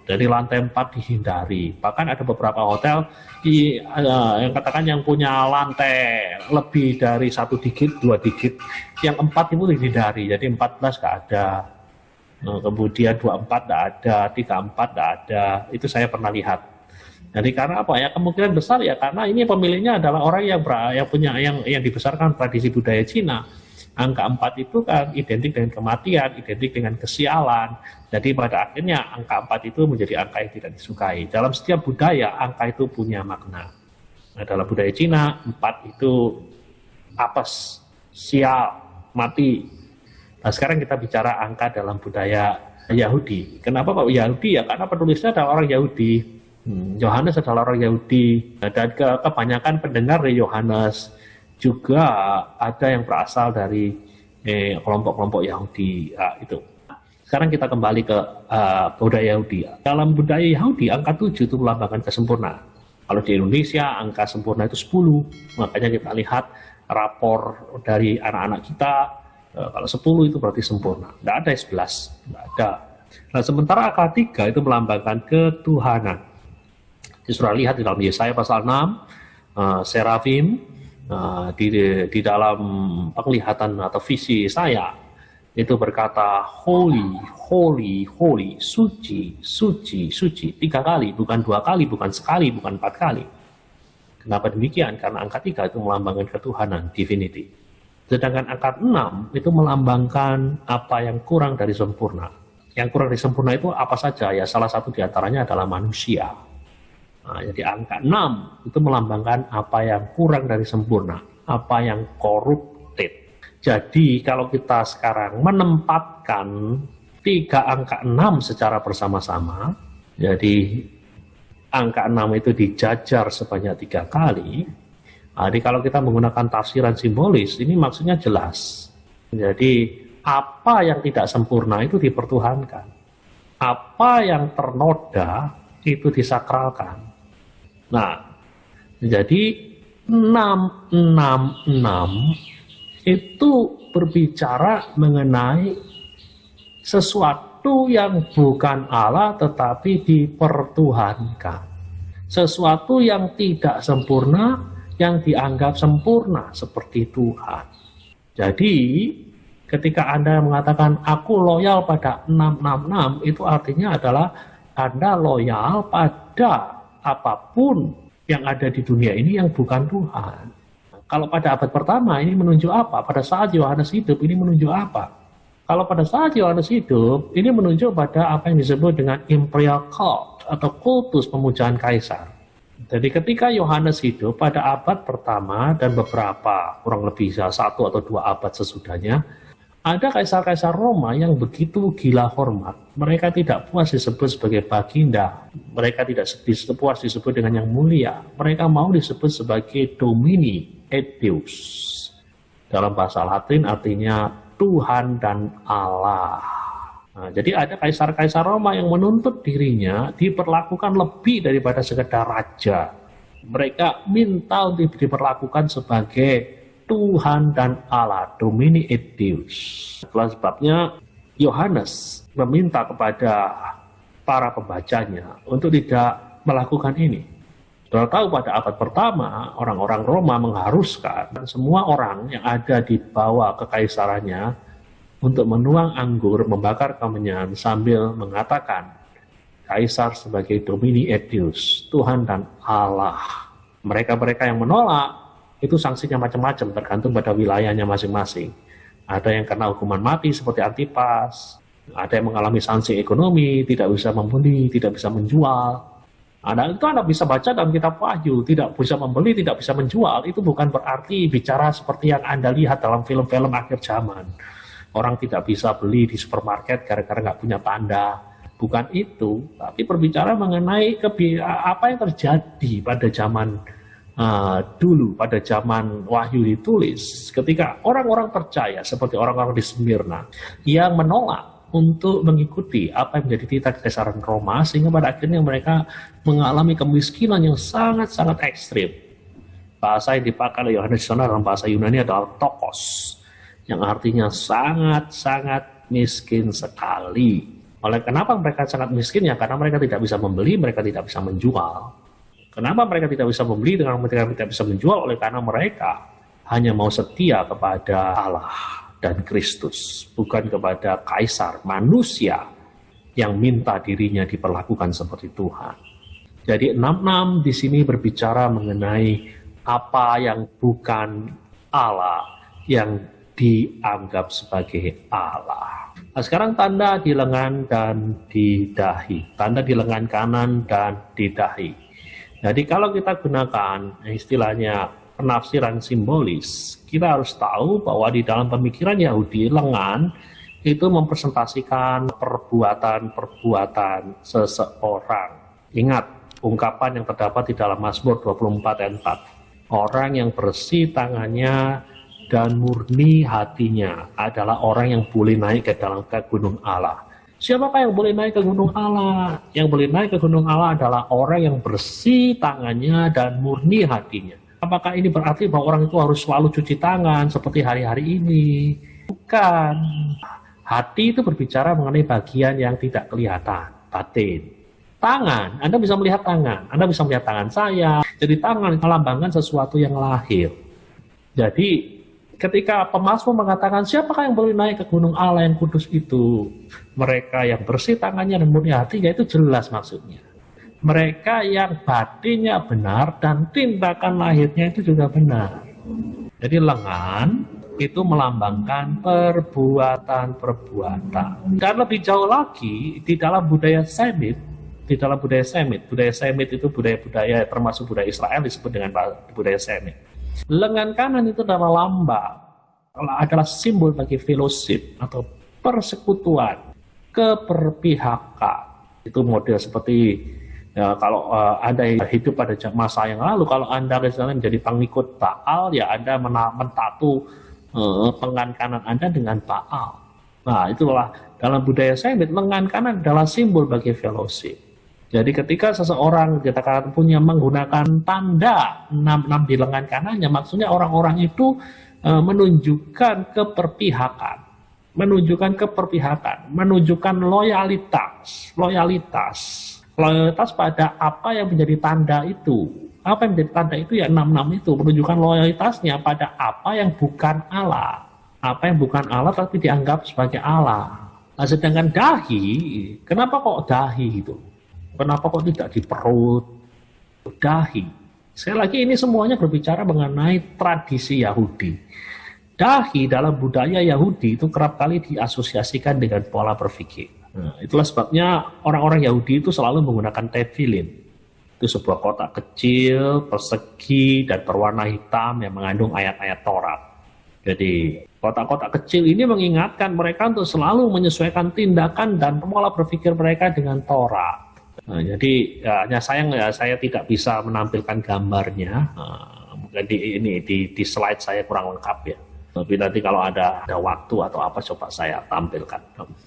Jadi lantai 4 dihindari. Bahkan ada beberapa hotel yang katakan yang punya lantai lebih dari 1 digit, 2 digit, yang 4 itu dihindari. Jadi 14 nggak ada. Kemudian 24 tidak ada, 34 tidak ada. Itu saya pernah lihat. Jadi karena apa ya, kemungkinan besar ya karena ini pemiliknya adalah orang yang dibesarkan tradisi budaya Cina, Angka 4 itu kan identik dengan kematian, identik dengan kesialan. Jadi pada akhirnya angka 4 itu menjadi angka yang tidak disukai. Dalam setiap budaya, angka itu punya makna. Nah, dalam budaya Cina, 4 itu apes, sial, mati. Nah, sekarang kita bicara angka dalam budaya Yahudi. Kenapa kok Yahudi? Ya karena penulisnya adalah orang Yahudi. Yohanes adalah orang Yahudi. Dan kebanyakan pendengar dari Yohanes juga ada yang berasal dari kelompok-kelompok Yahudi. Itu. Sekarang kita kembali ke budaya Yahudi. Dalam budaya Yahudi, angka 7 itu melambangkan kesempurnaan. Kalau di Indonesia, angka sempurna itu 10. Makanya kita lihat rapor dari anak-anak kita, kalau 10 itu berarti sempurna. Tidak ada 11. Tidak ada. Nah, sementara angka 3 itu melambangkan ketuhanan. Disuruh lihat di dalam Yesaya pasal 6, serafim, di dalam penglihatan atau visi saya itu berkata holy, holy, holy, suci, suci, suci 3 kali, bukan 2 kali, bukan sekali, bukan 4 kali. Kenapa demikian? Karena angka 3 itu melambangkan ketuhanan, divinity. Sedangkan angka 6 itu melambangkan apa yang kurang dari sempurna. Yang kurang dari sempurna itu apa saja? Ya salah satu diantaranya adalah manusia. Nah, jadi angka 6 itu melambangkan apa yang kurang dari sempurna, apa yang corrupted. Jadi kalau kita sekarang menempatkan 3 angka 6 secara bersama-sama, jadi angka 6 itu dijajar sebanyak 3 kali. Jadi kalau kita menggunakan tafsiran simbolis, ini maksudnya jelas. Jadi apa yang tidak sempurna itu dipertuhankan. Apa yang ternoda itu disakralkan. Nah, jadi 666 itu berbicara mengenai sesuatu yang bukan Allah tetapi dipertuhankan. Sesuatu yang tidak sempurna yang dianggap sempurna seperti Tuhan. Jadi ketika Anda mengatakan aku loyal pada 666, itu artinya adalah Anda loyal pada apapun yang ada di dunia ini yang bukan Tuhan. Kalau pada abad pertama ini menunjuk apa? Pada saat Yohanes hidup ini menunjuk apa? Kalau pada saat Yohanes hidup ini menunjuk pada apa yang disebut dengan imperial cult atau kultus pemujaan kaisar. Jadi ketika Yohanes hidup pada abad pertama dan beberapa kurang lebih 1 atau 2 abad sesudahnya, ada kaisar-kaisar Roma yang begitu gila hormat. Mereka tidak puas disebut sebagai baginda. Mereka tidak puas disebut dengan yang mulia. Mereka mau disebut sebagai Domini et Deus. Dalam bahasa Latin artinya Tuhan dan Allah. Nah, jadi ada kaisar-kaisar Roma yang menuntut dirinya diperlakukan lebih daripada sekedar raja. Mereka minta untuk diperlakukan sebagai Tuhan dan Allah, Domini et Deus. Itulah sebabnya Yohanes meminta kepada para pembacanya untuk tidak melakukan ini. Sudah tahu pada abad pertama, orang-orang Roma mengharuskan semua orang yang ada di bawah kekaisarannya untuk menuang anggur, membakar kemenyan sambil mengatakan kaisar sebagai Domini et Deus, Tuhan dan Allah. Mereka-mereka yang menolak itu sanksinya macam-macam tergantung pada wilayahnya masing-masing. Ada yang kena hukuman mati seperti Antipas, ada yang mengalami sanksi ekonomi, tidak bisa membeli, tidak bisa menjual. Itu Anda bisa baca dalam kitab Wahyu, tidak bisa membeli, tidak bisa menjual. Itu bukan berarti bicara seperti yang Anda lihat dalam film-film akhir zaman. Orang tidak bisa beli di supermarket gara-gara nggak punya tanda. Bukan itu, tapi berbicara mengenai apa yang terjadi pada zaman dulu, pada zaman Wahyu ditulis, ketika orang-orang percaya seperti orang-orang di Smyrna yang menolak untuk mengikuti apa yang menjadi titah kekaisaran Roma, sehingga pada akhirnya mereka mengalami kemiskinan yang sangat-sangat ekstrim. Bahasa yang dipakai oleh Yohanes di sana dalam bahasa Yunani adalah tokos, yang artinya sangat-sangat miskin sekali. Oleh kenapa mereka sangat miskin? Ya karena mereka tidak bisa membeli, mereka tidak bisa menjual. Kenapa mereka tidak bisa membeli dengan mereka tidak bisa menjual? Oleh karena mereka hanya mau setia kepada Allah dan Kristus, bukan kepada kaisar manusia yang minta dirinya diperlakukan seperti Tuhan. Jadi 66 di sini berbicara mengenai apa yang bukan Allah, yang dianggap sebagai Allah. Nah, sekarang tanda di lengan dan di dahi. Tanda di lengan kanan dan di dahi. Jadi kalau kita gunakan istilahnya penafsiran simbolis, kita harus tahu bahwa di dalam pemikiran Yahudi, lengan itu mempresentasikan perbuatan-perbuatan seseorang. Ingat ungkapan yang terdapat di dalam Mazmur 24 ayat 4. Orang yang bersih tangannya dan murni hatinya adalah orang yang boleh naik ke gunung Allah. Siapakah yang boleh naik ke gunung Allah? Yang boleh naik ke gunung Allah adalah orang yang bersih tangannya dan murni hatinya. Apakah ini berarti bahwa orang itu harus selalu cuci tangan seperti hari-hari ini? Bukan. Hati itu berbicara mengenai bagian yang tidak kelihatan, batin. Tangan, Anda bisa melihat tangan. Anda bisa melihat tangan saya. Jadi tangan melambangkan sesuatu yang lahir. Jadi ketika pemazmur mengatakan siapakah yang boleh naik ke gunung Allah yang kudus itu? Mereka yang bersih tangannya dan murni hatinya, itu jelas maksudnya. Mereka yang batinnya benar dan tindakan lahirnya itu juga benar. Jadi lengan itu melambangkan perbuatan-perbuatan. Dan lebih jauh lagi, di dalam budaya Semit, budaya Semit itu budaya-budaya termasuk budaya Israel disebut dengan budaya Semit. Lengan kanan itu adalah lambang, adalah simbol bagi fellowship atau persekutuan, keberpihakan. Itu model seperti kalau Anda hidup pada masa yang lalu, kalau Anda misalnya menjadi pengikut Baal, ya Anda mentatu lengan kanan Anda dengan Baal. Nah, itulah dalam budaya Semit, lengan kanan adalah simbol bagi fellowship. Jadi ketika seseorang kita punya menggunakan tanda 66 di lengan kanannya, maksudnya orang-orang itu menunjukkan keberpihakan, menunjukkan loyalitas pada apa yang menjadi tanda itu. Apa yang menjadi tanda itu ya 66 itu menunjukkan loyalitasnya pada apa yang bukan Allah. Apa yang bukan Allah tapi dianggap sebagai Allah. Nah, sedangkan dahi, kenapa kok dahi itu? Kenapa kok tidak di perut? Dahi. Sekali lagi ini semuanya berbicara mengenai tradisi Yahudi. Dahi dalam budaya Yahudi itu kerap kali diasosiasikan dengan pola berpikir. Nah, itulah sebabnya orang-orang Yahudi itu selalu menggunakan tefillin. Itu sebuah kotak kecil, persegi, dan berwarna hitam yang mengandung ayat-ayat Taurat. Jadi kotak-kotak kecil ini mengingatkan mereka untuk selalu menyesuaikan tindakan dan pola berpikir mereka dengan Taurat. Nah, jadi hanya sayang ya saya tidak bisa menampilkan gambarnya. Mungkin di slide saya kurang lengkap ya. Tapi nanti kalau ada waktu atau apa coba saya tampilkan.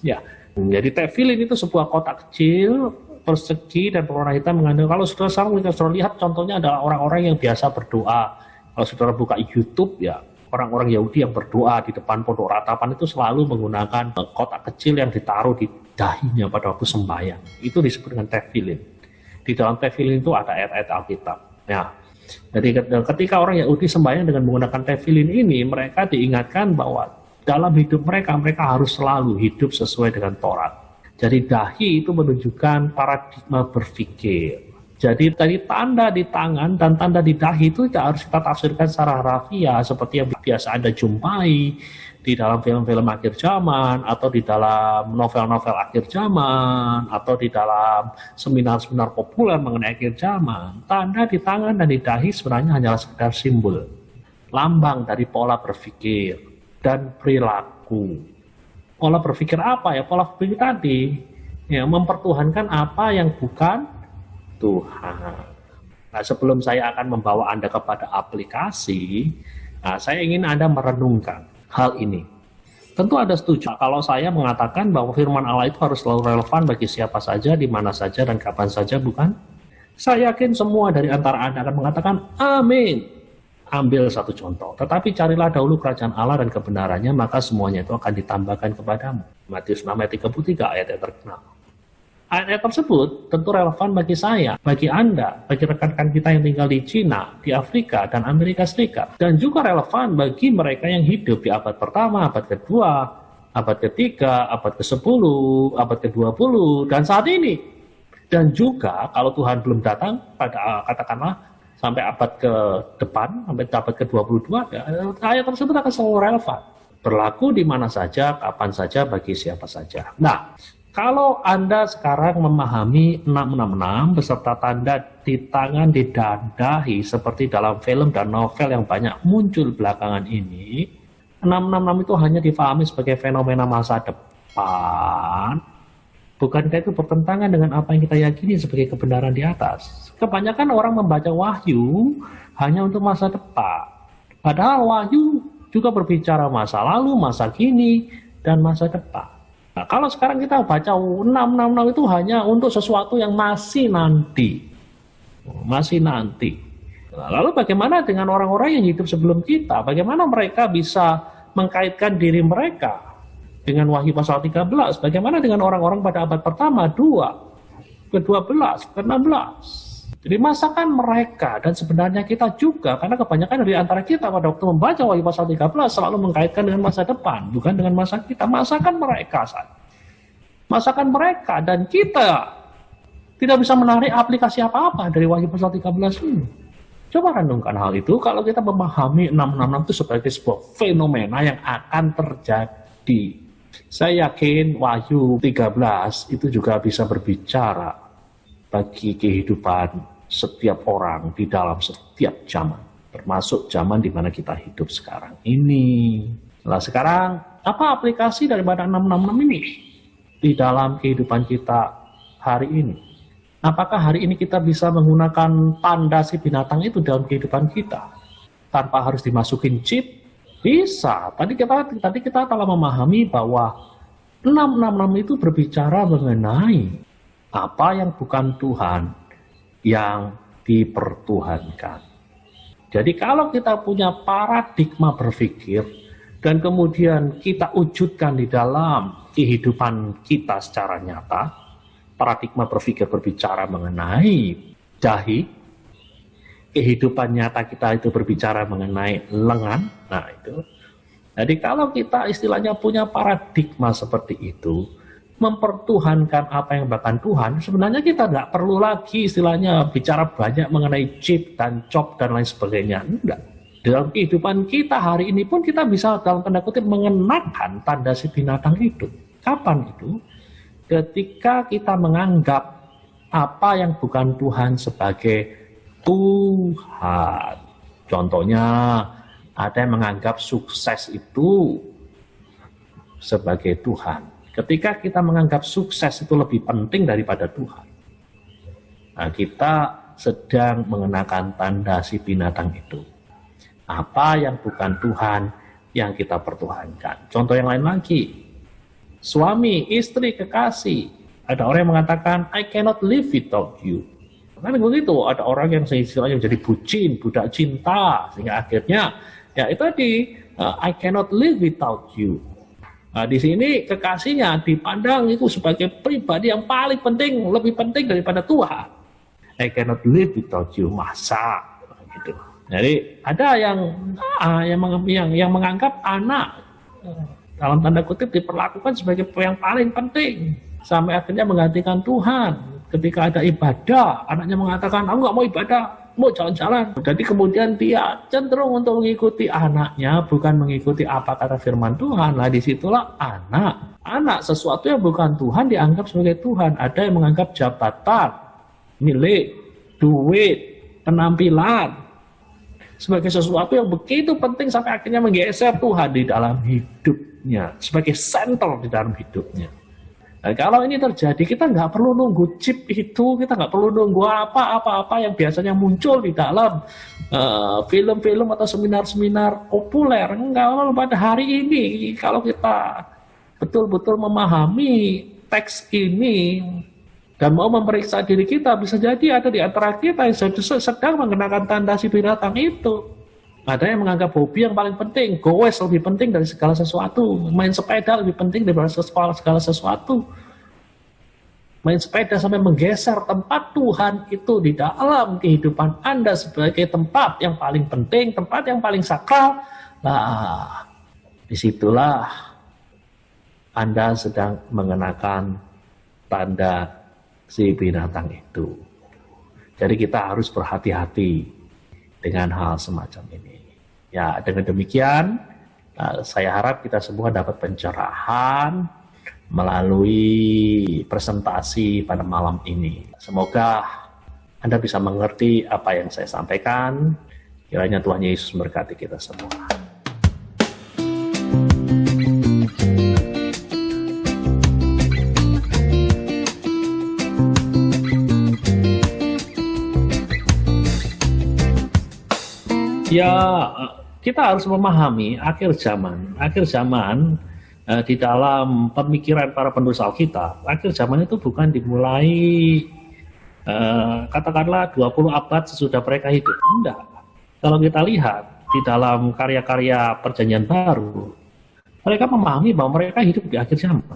Ya, jadi tefillin itu sebuah kotak kecil, persegi dan berwarna hitam mengandung. Kalau saudara lihat contohnya adalah orang-orang yang biasa berdoa. Kalau saudara buka YouTube ya, orang-orang Yahudi yang berdoa di depan pondok ratapan itu selalu menggunakan kotak kecil yang ditaruh di dahinya pada waktu sembahyang. Itu disebut dengan tefillin. Di dalam tefillin itu ada ayat-ayat Alkitab. Ya. Jadi ketika orang Yahudi sembahyang dengan menggunakan tefillin ini, mereka diingatkan bahwa dalam hidup mereka harus selalu hidup sesuai dengan Taurat. Jadi dahi itu menunjukkan paradigma berpikir. Jadi tadi tanda di tangan dan tanda di dahi itu tidak harus kita tafsirkan secara harfiah seperti yang biasa Anda jumpai di dalam film-film akhir zaman atau di dalam novel-novel akhir zaman atau di dalam seminar-seminar populer mengenai akhir zaman. Tanda di tangan dan di dahi sebenarnya hanyalah sekedar simbol, lambang dari pola berpikir dan perilaku. Pola berpikir apa ya? Pola berpikir tadi ya, mempertuhankan apa yang bukan Tuhan. Nah, sebelum saya akan membawa Anda kepada aplikasi, saya ingin Anda merenungkan hal ini. Tentu Anda setuju kalau saya mengatakan bahwa firman Allah itu harus selalu relevan bagi siapa saja, di mana saja, dan kapan saja, bukan? Saya yakin semua dari antara Anda akan mengatakan amin. Ambil satu contoh, tetapi carilah dahulu kerajaan Allah dan kebenarannya, maka semuanya itu akan ditambahkan kepadamu. Matius 6 ayat 33, ayat yang terkenal. Ayat tersebut tentu relevan bagi saya, bagi Anda, bagi rekan-rekan kita yang tinggal di Cina, di Afrika, dan Amerika Serikat. Dan juga relevan bagi mereka yang hidup di abad pertama, abad kedua, abad ketiga, abad ke-10, abad ke-20, dan saat ini. Dan juga kalau Tuhan belum datang pada katakanlah sampai abad ke depan, sampai abad ke-22, ya, ayat tersebut akan selalu relevan. Berlaku di mana saja, kapan saja, bagi siapa saja. Nah, kalau Anda sekarang memahami 666 beserta tanda di tangan didadahi seperti dalam film dan novel yang banyak muncul belakangan ini, 666 itu hanya difahami sebagai fenomena masa depan. Bukankah itu bertentangan dengan apa yang kita yakini sebagai kebenaran di atas? Kebanyakan orang membaca wahyu hanya untuk masa depan. Padahal wahyu juga berbicara masa lalu, masa kini, dan masa depan. Nah, kalau sekarang kita baca 666 itu hanya untuk sesuatu yang masih nanti. Masih nanti. Nah, lalu bagaimana dengan orang-orang yang hidup sebelum kita? Bagaimana mereka bisa mengkaitkan diri mereka dengan Wahyu pasal 13? Bagaimana dengan orang-orang pada abad pertama, 2, ke-12, ke-16? Jadi masakan mereka dan sebenarnya kita juga, karena kebanyakan dari antara kita pada waktu membaca Wahyu pasal 13 selalu mengkaitkan dengan masa depan, bukan dengan masa kita. Masakan mereka, masakan mereka dan kita tidak bisa menarik aplikasi apa-apa dari Wahyu pasal 13 ini. Coba renungkan hal itu kalau kita memahami 666 itu sebagai sebuah fenomena yang akan terjadi. Saya yakin Wahyu 13 itu juga bisa berbicara bagi kehidupan setiap orang di dalam setiap zaman, termasuk zaman di mana kita hidup sekarang ini. Nah, sekarang apa aplikasi daripada 666 ini di dalam kehidupan kita hari ini? Apakah hari ini kita bisa menggunakan tanda si binatang itu dalam kehidupan kita tanpa harus dimasukin chip? Bisa. Tadi kita telah memahami bahwa 666 itu berbicara mengenai apa yang bukan Tuhan yang dipertuhankan. Jadi kalau kita punya paradigma berpikir dan kemudian kita wujudkan di dalam kehidupan kita secara nyata, paradigma berpikir berbicara mengenai dahi, kehidupan nyata kita itu berbicara mengenai lengan. Nah itu. Jadi kalau kita istilahnya punya paradigma seperti itu, mempertuhankan apa yang bahkan Tuhan, sebenarnya kita nggak perlu lagi istilahnya bicara banyak mengenai chip dan chop dan lain sebagainya. Enggak. Dalam kehidupan kita hari ini pun kita bisa dalam tanda kutip mengenakan tanda si binatang itu. Kapan itu? Ketika kita menganggap apa yang bukan Tuhan sebagai Tuhan. Contohnya, ada yang menganggap sukses itu sebagai Tuhan. Ketika kita menganggap sukses itu lebih penting daripada Tuhan, nah, kita sedang mengenakan tanda si binatang itu. Apa yang bukan Tuhan yang kita pertuhankan. Contoh yang lain lagi, suami, istri, kekasih. Ada orang yang mengatakan, I cannot live without you. Karena begitu, ada orang yang istilahnya menjadi bucin, budak cinta, sehingga akhirnya ya itu tadi, I cannot live without you. Nah, di sini kekasihnya dipandang itu sebagai pribadi yang paling penting, lebih penting daripada Tuhan. I cannot live without you, masa gitu. Jadi ada yang menganggap anak dalam tanda kutip diperlakukan sebagai yang paling penting sampai akhirnya menggantikan Tuhan. Ketika ada ibadah, anaknya mengatakan, aku nggak mau ibadah, mau jalan-jalan. Jadi kemudian dia cenderung untuk mengikuti anaknya, bukan mengikuti apa kata firman Tuhan. Nah, disitulah anak sesuatu yang bukan Tuhan dianggap sebagai Tuhan. Ada yang menganggap jabatan, milik, duit, penampilan sebagai sesuatu yang begitu penting sampai akhirnya menggeser Tuhan di dalam hidupnya, sebagai sentral di dalam hidupnya. Nah, kalau ini terjadi, kita nggak perlu nunggu chip itu, kita nggak perlu nunggu apa-apa yang biasanya muncul di dalam film-film atau seminar-seminar populer. Enggak, pada hari ini, kalau kita betul-betul memahami teks ini dan mau memeriksa diri kita, bisa jadi ada di antara kita yang sedang mengenakan tanda si binatang itu. Ada yang menganggap hobi yang paling penting, goes lebih penting dari segala sesuatu, main sepeda lebih penting daripada segala sesuatu. Main sepeda sampai menggeser tempat Tuhan itu di dalam kehidupan Anda sebagai tempat yang paling penting, tempat yang paling sakral. Nah, disitulah Anda sedang mengenakan tanda si binatang itu. Jadi kita harus berhati-hati dengan hal semacam ini. Ya, dengan demikian Saya harap kita semua dapat pencerahan melalui presentasi pada malam ini. Semoga Anda bisa mengerti apa yang saya sampaikan. Kiranya Tuhan Yesus memberkati kita semua. Ya, kita harus memahami akhir zaman. Akhir zaman di dalam pemikiran para penulis Alkitab, akhir zaman itu bukan dimulai katakanlah 20 abad sesudah mereka hidup. Enggak. Kalau kita lihat di dalam karya-karya Perjanjian Baru, mereka memahami bahwa mereka hidup di akhir zaman.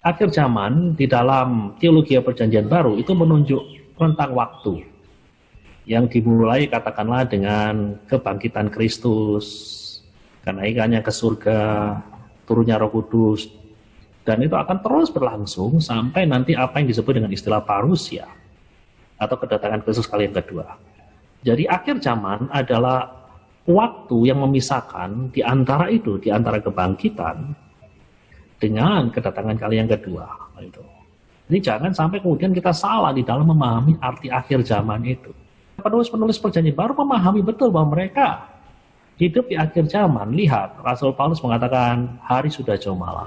Akhir zaman di dalam teologi Perjanjian Baru itu menunjuk rentang waktu yang dimulai katakanlah dengan kebangkitan Kristus, kenaikannya ke surga, turunnya Roh Kudus, dan itu akan terus berlangsung sampai nanti apa yang disebut dengan istilah parusia atau kedatangan Kristus kali yang kedua. Jadi akhir zaman adalah waktu yang memisahkan di antara itu, di antara kebangkitan dengan kedatangan kali yang kedua. Jadi jangan sampai kemudian kita salah di dalam memahami arti akhir zaman itu. Penulis-penulis Perjanjian Baru memahami betul bahwa mereka hidup di akhir zaman. Lihat, Rasul Paulus mengatakan hari sudah jauh malam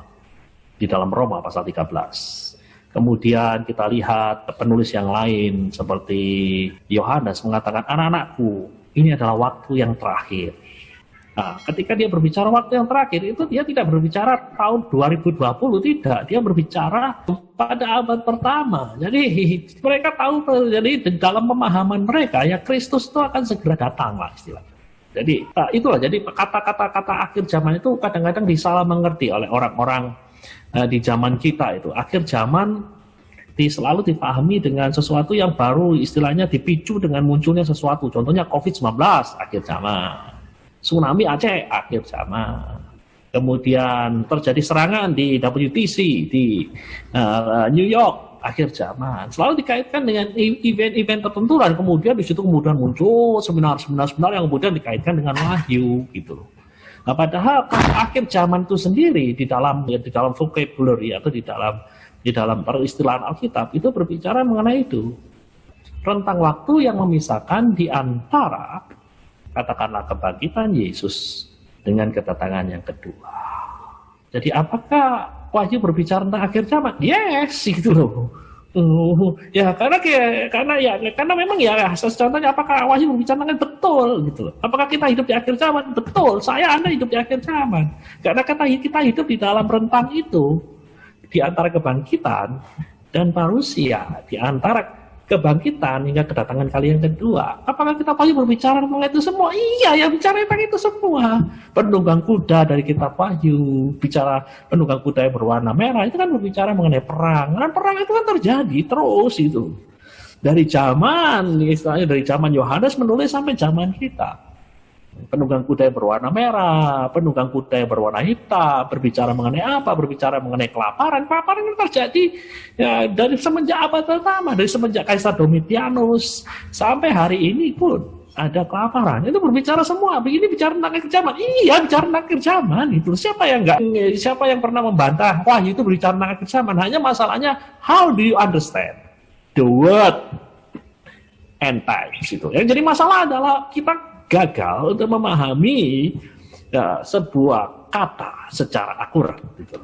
di dalam Roma pasal 13. Kemudian kita lihat penulis yang lain seperti Yohanes mengatakan, anak-anakku, ini adalah waktu yang terakhir. Nah, ketika dia berbicara waktu yang terakhir, itu dia tidak berbicara tahun 2020, tidak. Dia berbicara pada abad pertama. Jadi mereka tahu, jadi dalam pemahaman mereka, ya Kristus itu akan segera datang lah istilahnya. Jadi itulah, jadi kata-kata akhir zaman itu kadang-kadang disalah mengerti oleh orang-orang di zaman kita itu. Akhir zaman selalu dipahami dengan sesuatu yang baru, istilahnya dipicu dengan munculnya sesuatu. Contohnya COVID-19, akhir zaman. Tsunami Aceh, akhir zaman. Kemudian terjadi serangan di WTC, di New York, akhir zaman. Selalu dikaitkan dengan event-event tertentu, dan kemudian di situ kemudian muncul seminar-seminar yang kemudian dikaitkan dengan wahyu, gitu. Nah, padahal akhir zaman itu sendiri di dalam vocabulary atau di dalam peristilahan Alkitab itu berbicara mengenai itu. Rentang waktu yang memisahkan di antara katakanlah kebangkitan Yesus dengan kedatangan yang kedua. Jadi apakah Wahyu berbicara tentang akhir zaman? Yes, gitu loh. Ya karena memang ya contohnya apakah Wahyu berbicara tentang betul gitu loh. Apakah kita hidup di akhir zaman? Betul. Anda hidup di akhir zaman. Karena kita hidup di dalam rentang itu, di antara kebangkitan dan parusia, di antara kebangkitan hingga kedatangan kali yang kedua. Apakah kita pasti berbicara tentang itu semua? Iya, ya bicara tentang itu semua. Penunggang kuda dari kitab Wahyu, bicara penunggang kuda yang berwarna merah, itu kan berbicara mengenai perang. Dan perang itu kan terjadi terus itu. Dari zaman, istilahnya dari zaman Yohanes menulis sampai zaman kita. Penunggang kuda yang berwarna merah, penunggang kuda yang berwarna hitam, berbicara mengenai apa? Berbicara mengenai kelaparan. Kelaparan itu terjadi ya, dari semenjak abad pertama, dari semenjak Kaisar Domitianus sampai hari ini pun ada kelaparan. Itu berbicara semua. Begini bicara tentang akhir zaman. Iya, bicara tentang akhir zaman itu. Siapa yang pernah membantah? Wah, itu berbicara tentang akhir zaman. Hanya masalahnya, how do you understand the word end times itu? Yang jadi masalah adalah kita gagal untuk memahami sebuah kata secara akurat gitu.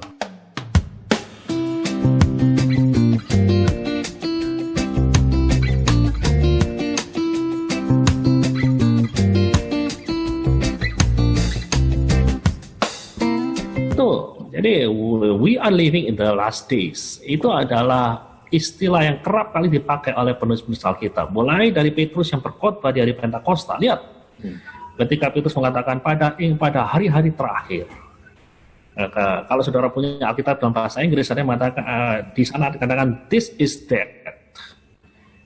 Jadi we are living in the last days. Itu adalah istilah yang kerap kali dipakai oleh penulis-penulis Alkitab. Mulai dari Petrus yang berkhotbah di hari Pentakosta. Lihat. Ketika Petrus mengatakan pada hari-hari terakhir, kalau saudara punya Alkitab dalam bahasa Inggris, saya mengatakan di sana dikatakan this is dead.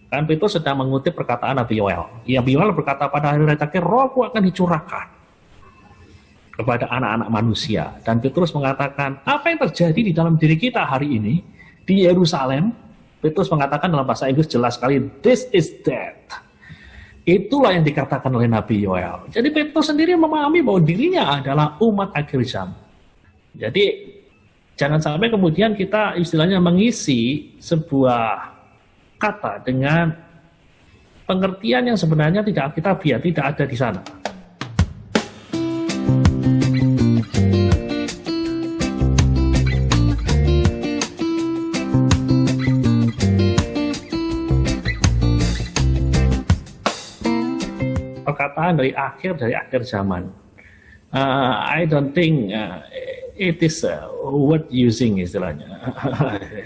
Kan Petrus sedang mengutip perkataan Nabi Yoel. Nabi Yoel berkata pada hari-hari terakhir Rohku akan dicurahkan kepada anak-anak manusia. Dan Petrus mengatakan apa yang terjadi di dalam diri kita hari ini di Yerusalem. Petrus mengatakan dalam bahasa Inggris jelas sekali, this is dead. Itulah yang dikatakan oleh Nabi Yoel. Jadi Petrus sendiri memahami bahwa dirinya adalah umat akhir zaman. Jadi jangan sampai kemudian kita istilahnya mengisi sebuah kata dengan pengertian yang sebenarnya tidak alkitabiah, tidak ada di sana. Perkataan dari akhir zaman. I don't think it is worth using istilahnya.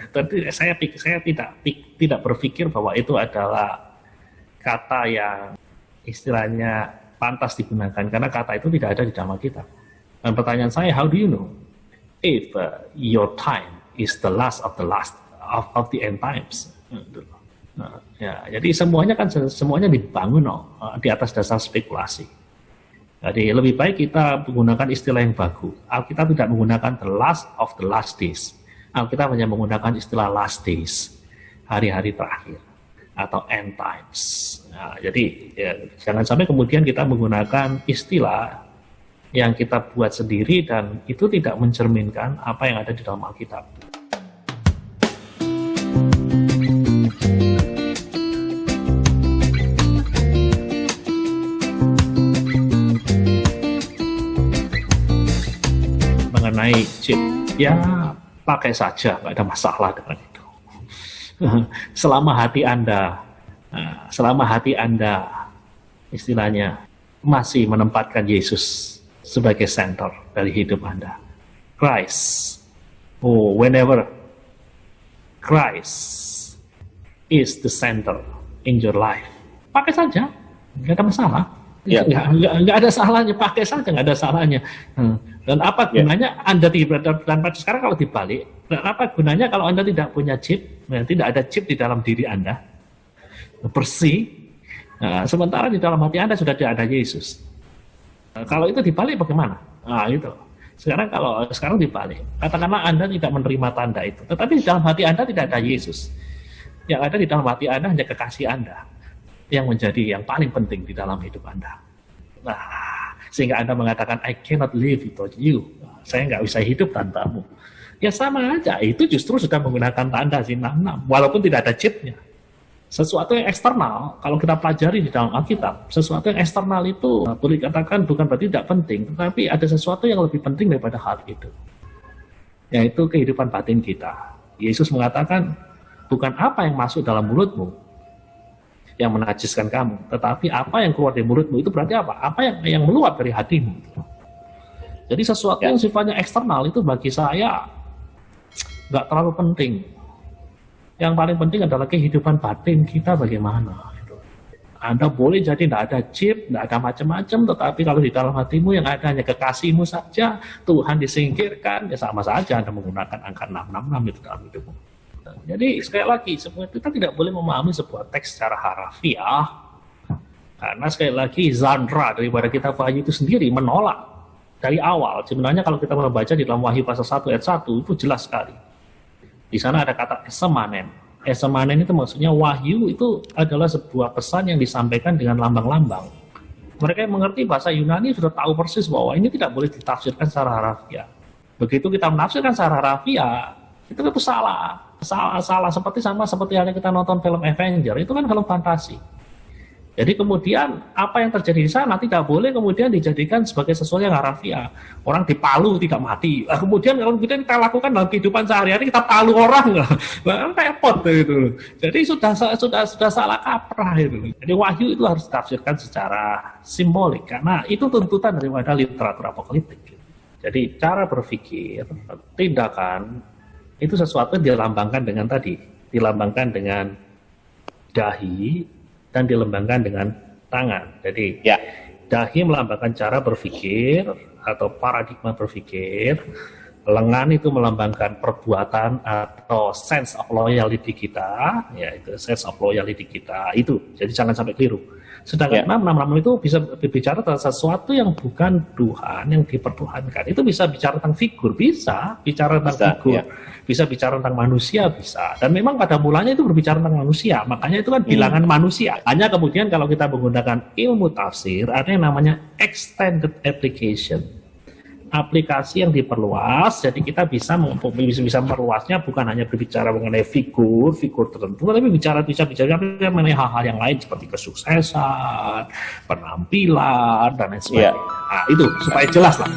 Tapi saya tidak berpikir bahwa itu adalah kata yang istilahnya pantas digunakan karena kata itu tidak ada di dalam Alkitab. Dan pertanyaan saya, how do you know if your time is the last of the end times? Nah, ya, jadi semuanya dibangun di atas dasar spekulasi. Jadi lebih baik kita menggunakan istilah yang bagus. Alkitab tidak menggunakan the last of the last days. Alkitab hanya menggunakan istilah last days, hari-hari terakhir atau end times. Nah, jadi ya, jangan sampai kemudian kita menggunakan istilah yang kita buat sendiri dan itu tidak mencerminkan apa yang ada di dalam Alkitab. Mengenai chip, ya pakai saja, nggak ada masalah dengan itu. Selama hati Anda istilahnya masih menempatkan Yesus sebagai center dari hidup Anda. Christ, whenever Christ is the center in your life, pakai saja, nggak ada masalah. Ya. Nggak ada salahnya, pakai saja, nggak ada salahnya. Dan apa gunanya Anda tidak, dan sekarang kalau dibalik, dan apa gunanya kalau Anda tidak punya chip, tidak ada chip di dalam diri Anda, bersih, sementara di dalam hati Anda sudah tidak ada Yesus. Kalau itu dibalik bagaimana? Nah itu. Sekarang dibalik. Katakanlah Anda tidak menerima tanda itu, tetapi di dalam hati Anda tidak ada Yesus. Yang ada di dalam hati Anda hanya kekasih Anda yang menjadi yang paling penting di dalam hidup Anda. Nah, sehingga Anda mengatakan, I cannot live without you. Saya nggak bisa hidup tanpamu. Ya sama aja, itu justru sudah menggunakan tanda sin 66, walaupun tidak ada chipnya. Sesuatu yang eksternal, kalau kita pelajari di dalam Alkitab, sesuatu yang eksternal itu boleh dikatakan bukan berarti tidak penting, tetapi ada sesuatu yang lebih penting daripada hal itu, yaitu kehidupan batin kita. Yesus mengatakan, bukan apa yang masuk dalam mulutmu yang menajiskan kamu, tetapi apa yang keluar dari mulutmu itu berarti apa? Apa yang meluap dari hatimu. Jadi sesuatu yang sifatnya eksternal itu bagi saya nggak terlalu penting. Yang paling penting adalah kehidupan batin kita bagaimana. Anda boleh jadi tidak ada chip, tidak ada macam-macam, tetapi kalau di dalam hatimu yang ada hanya kekasihmu saja, Tuhan disingkirkan, ya sama saja Anda menggunakan angka 666 itu dalam hidupmu. Jadi sekali lagi, kita tidak boleh memahami sebuah teks secara harafiah, karena sekali lagi genre daripada kitab Wahyu itu sendiri menolak dari awal. Sebenarnya kalau kita membaca di dalam Wahyu pasal 1 ayat 1 itu jelas sekali. Di sana ada kata esemanen. Esemanen itu maksudnya Wahyu itu adalah sebuah pesan yang disampaikan dengan lambang-lambang. Mereka yang mengerti bahasa Yunani sudah tahu persis bahwa ini tidak boleh ditafsirkan secara harafiah. Begitu kita menafsirkan secara harafiah, itu salah seperti halnya kita nonton film Avenger, itu kan film fantasi. Jadi kemudian apa yang terjadi di sana tidak boleh kemudian dijadikan sebagai sesuatu yang harafiah. Orang dipalu tidak mati. Kemudian kalau kita lakukan dalam kehidupan sehari-hari, kita palu orang, repot gitu. Jadi sudah salah kaprah itu. Jadi Wahyu itu harus ditafsirkan secara simbolik karena itu tuntutan daripada literatur apokaliptik. Jadi cara berpikir, tindakan itu sesuatu yang dilambangkan dengan dahi dan dilambangkan dengan tangan. Jadi dahi melambangkan cara berpikir atau paradigma berpikir, lengan itu melambangkan perbuatan atau sense of loyalty kita, ya itu sense of loyalty kita itu. Jadi jangan sampai keliru. Sedangkan 666 itu bisa berbicara tentang sesuatu yang bukan Tuhan, yang dipertuhankan. Itu bisa bicara tentang figur, bisa bicara tentang figur, bisa bicara tentang manusia, bisa. Dan memang pada mulanya itu berbicara tentang manusia, makanya itu kan bilangan manusia. Hanya kemudian kalau kita menggunakan ilmu tafsir, ada yang namanya extended application. Aplikasi yang diperluas, jadi kita bisa memperluasnya bukan hanya berbicara mengenai figur tertentu, tapi bisa bicara mengenai hal-hal yang lain seperti kesuksesan, penampilan dan lain sebagainya. Nah, itu supaya jelas lah.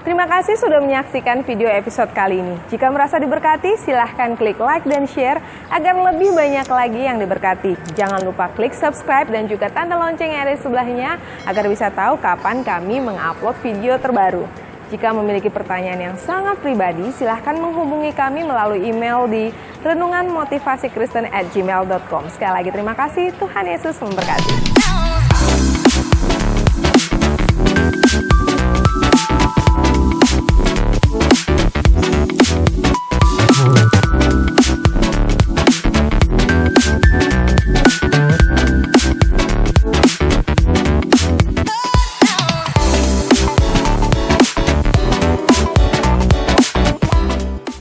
Terima kasih sudah menyaksikan video episode kali ini. Jika merasa diberkati, silahkan klik like dan share agar lebih banyak lagi yang diberkati. Jangan lupa klik subscribe dan juga tanda lonceng yang ada di sebelahnya agar bisa tahu kapan kami mengupload video terbaru. Jika memiliki pertanyaan yang sangat pribadi, silahkan menghubungi kami melalui email di renunganmotivasikristen@gmail.com. Sekali lagi terima kasih, Tuhan Yesus memberkati.